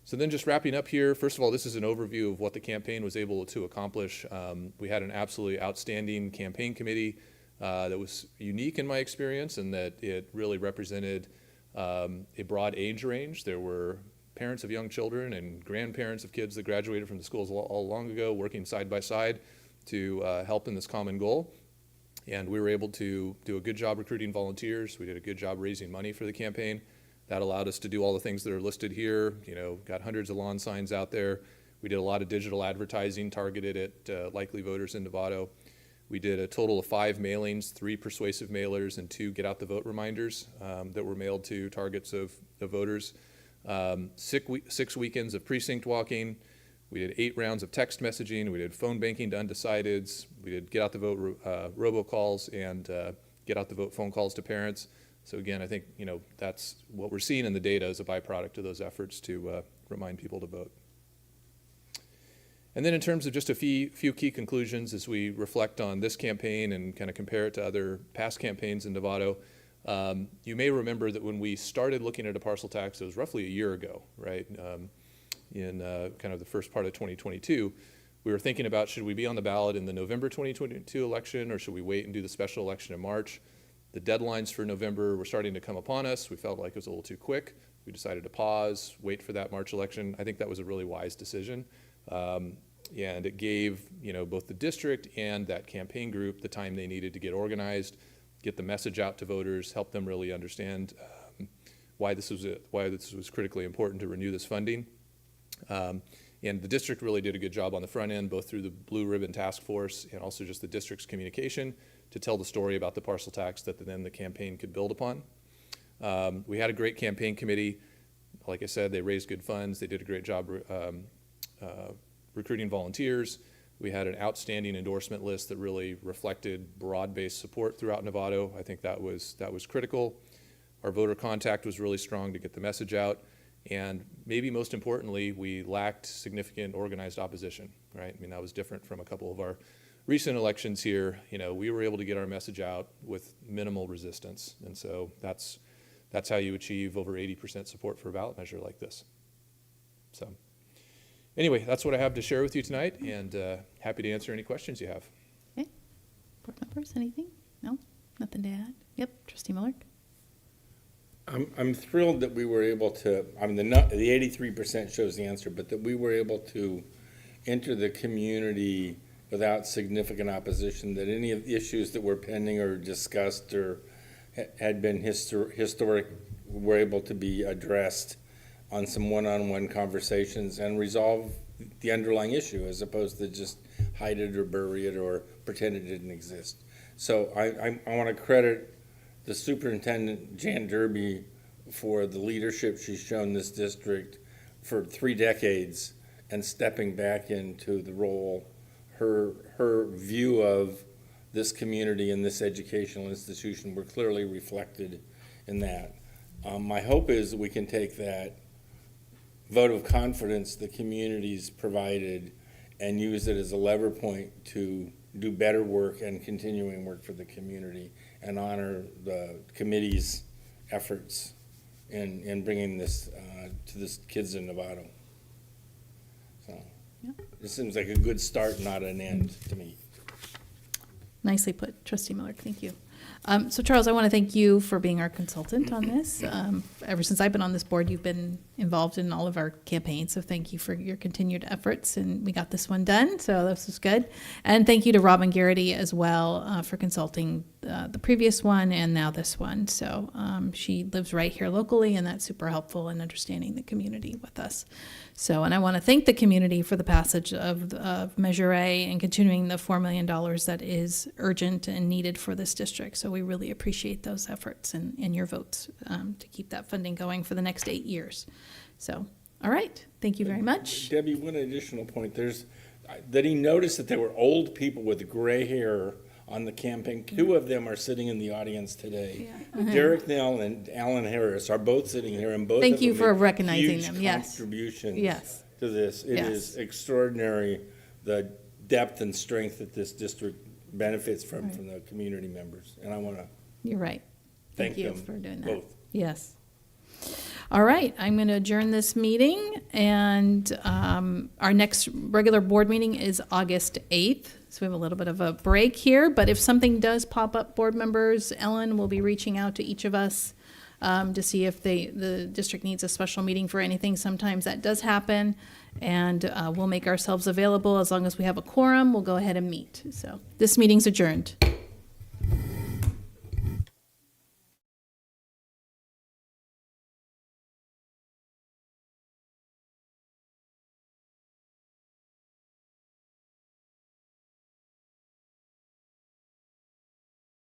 [SPEAKER 17] So then just wrapping up here, first of all, this is an overview of what the campaign was able to accomplish. We had an absolutely outstanding campaign committee that was unique in my experience in that it really represented a broad age range. There were parents of young children and grandparents of kids that graduated from the schools all long ago working side by side to help in this common goal. And we were able to do a good job recruiting volunteers. We did a good job raising money for the campaign. That allowed us to do all the things that are listed here. Got hundreds of lawn signs out there. We did a lot of digital advertising targeted at likely voters in Novato. We did a total of 5 mailings, 3 persuasive mailers, and 2 get out the vote reminders that were mailed to targets of voters. 6 weekends of precinct walking. We did 8 rounds of text messaging. We did phone banking to undecideds. We did get out the vote robocalls and get out the vote phone calls to parents. So again, I think that's what we're seeing in the data as a byproduct of those efforts to remind people to vote. And then in terms of just a few key conclusions as we reflect on this campaign and kind of compare it to other past campaigns in Novato, you may remember that when we started looking at a parcel tax, it was roughly a year ago, right? In kind of the first part of 2022, we were thinking about should we be on the ballot in the November 2022 election or should we wait and do the special election in March? The deadlines for November were starting to come upon us. We felt like it was a little too quick. We decided to pause, wait for that March election. I think that was a really wise decision. And it gave both the district and that campaign group the time they needed to get organized, get the message out to voters, help them really understand why this was critically important to renew this funding. And the district really did a good job on the front end, both through the Blue Ribbon Task Force and also just the district's communication to tell the story about the parcel tax that then the campaign could build upon. We had a great campaign committee. Like I said, they raised good funds. They did a great job recruiting volunteers. We had an outstanding endorsement list that really reflected broad-based support throughout Novato. I think that was critical. Our voter contact was really strong to get the message out. And maybe most importantly, we lacked significant organized opposition, right? I mean, that was different from a couple of our recent elections here. We were able to get our message out with minimal resistance. And so that's how you achieve over 80% support for a ballot measure like this. So anyway, that's what I have to share with you tonight, and happy to answer any questions you have.
[SPEAKER 1] Okay. Board members, anything? No? Nothing to add? Yep. Trustee Miller?
[SPEAKER 4] I'm thrilled that we were able to, the 83% shows the answer, but that we were able to enter the community without significant opposition, that any of the issues that were pending or discussed or had been historic were able to be addressed on some one-on-one conversations and resolve the underlying issue as opposed to just hide it or bury it or pretend it didn't exist. So I want to credit the superintendent, Jan Derby, for the leadership she's shown this district for 3 decades and stepping back into the role. Her view of this community and this educational institution were clearly reflected in that. My hope is that we can take that vote of confidence the community's provided and use it as a lever point to do better work and continuing work for the community and honor the committee's efforts in bringing this to the kids in Novato. So this seems like a good start, not an end to me.
[SPEAKER 1] Nicely put, Trustee Miller, thank you. So Charles, I want to thank you for being our consultant on this. Ever since I've been on this board, you've been involved in all of our campaigns, so thank you for your continued efforts, and we got this one done, so this was good. And thank you to Robin Garrity as well for consulting the previous one and now this one. So she lives right here locally, and that's super helpful in understanding the community with us. So, and I want to thank the community for the passage of Measure A and continuing the $4 million that is urgent and needed for this district. So we really appreciate those efforts and your votes to keep that funding going for the next 8 years. So, all right, thank you very much.
[SPEAKER 4] Debbie, one additional point, that he noticed that there were old people with gray hair on the campaign. 2 of them are sitting in the audience today.
[SPEAKER 1] Yeah.
[SPEAKER 4] Derek Nell and Alan Harris are both sitting here, and both
[SPEAKER 1] Thank
[SPEAKER 4] of
[SPEAKER 1] you
[SPEAKER 4] them
[SPEAKER 1] for
[SPEAKER 4] make
[SPEAKER 1] recognizing
[SPEAKER 4] huge
[SPEAKER 1] them. Yes.
[SPEAKER 4] contributions
[SPEAKER 1] Yes.
[SPEAKER 4] to this. It
[SPEAKER 1] Yes.
[SPEAKER 4] is extraordinary, the depth and strength that this district benefits from
[SPEAKER 1] Right.
[SPEAKER 4] the community members. And I want to
[SPEAKER 1] You're right.
[SPEAKER 4] thank
[SPEAKER 1] you
[SPEAKER 4] them
[SPEAKER 1] for doing that.
[SPEAKER 4] both.
[SPEAKER 1] Yes. All right, I'm going to adjourn this meeting, and our next regular board meeting is August 8th. So we have a little bit of a break here, but if something does pop up, board members, Ellen will be reaching out to each of us to see if the district needs a special meeting for anything. Sometimes that does happen, and we'll make ourselves available. As long as we have a quorum, we'll go ahead and meet. So this meeting's adjourned.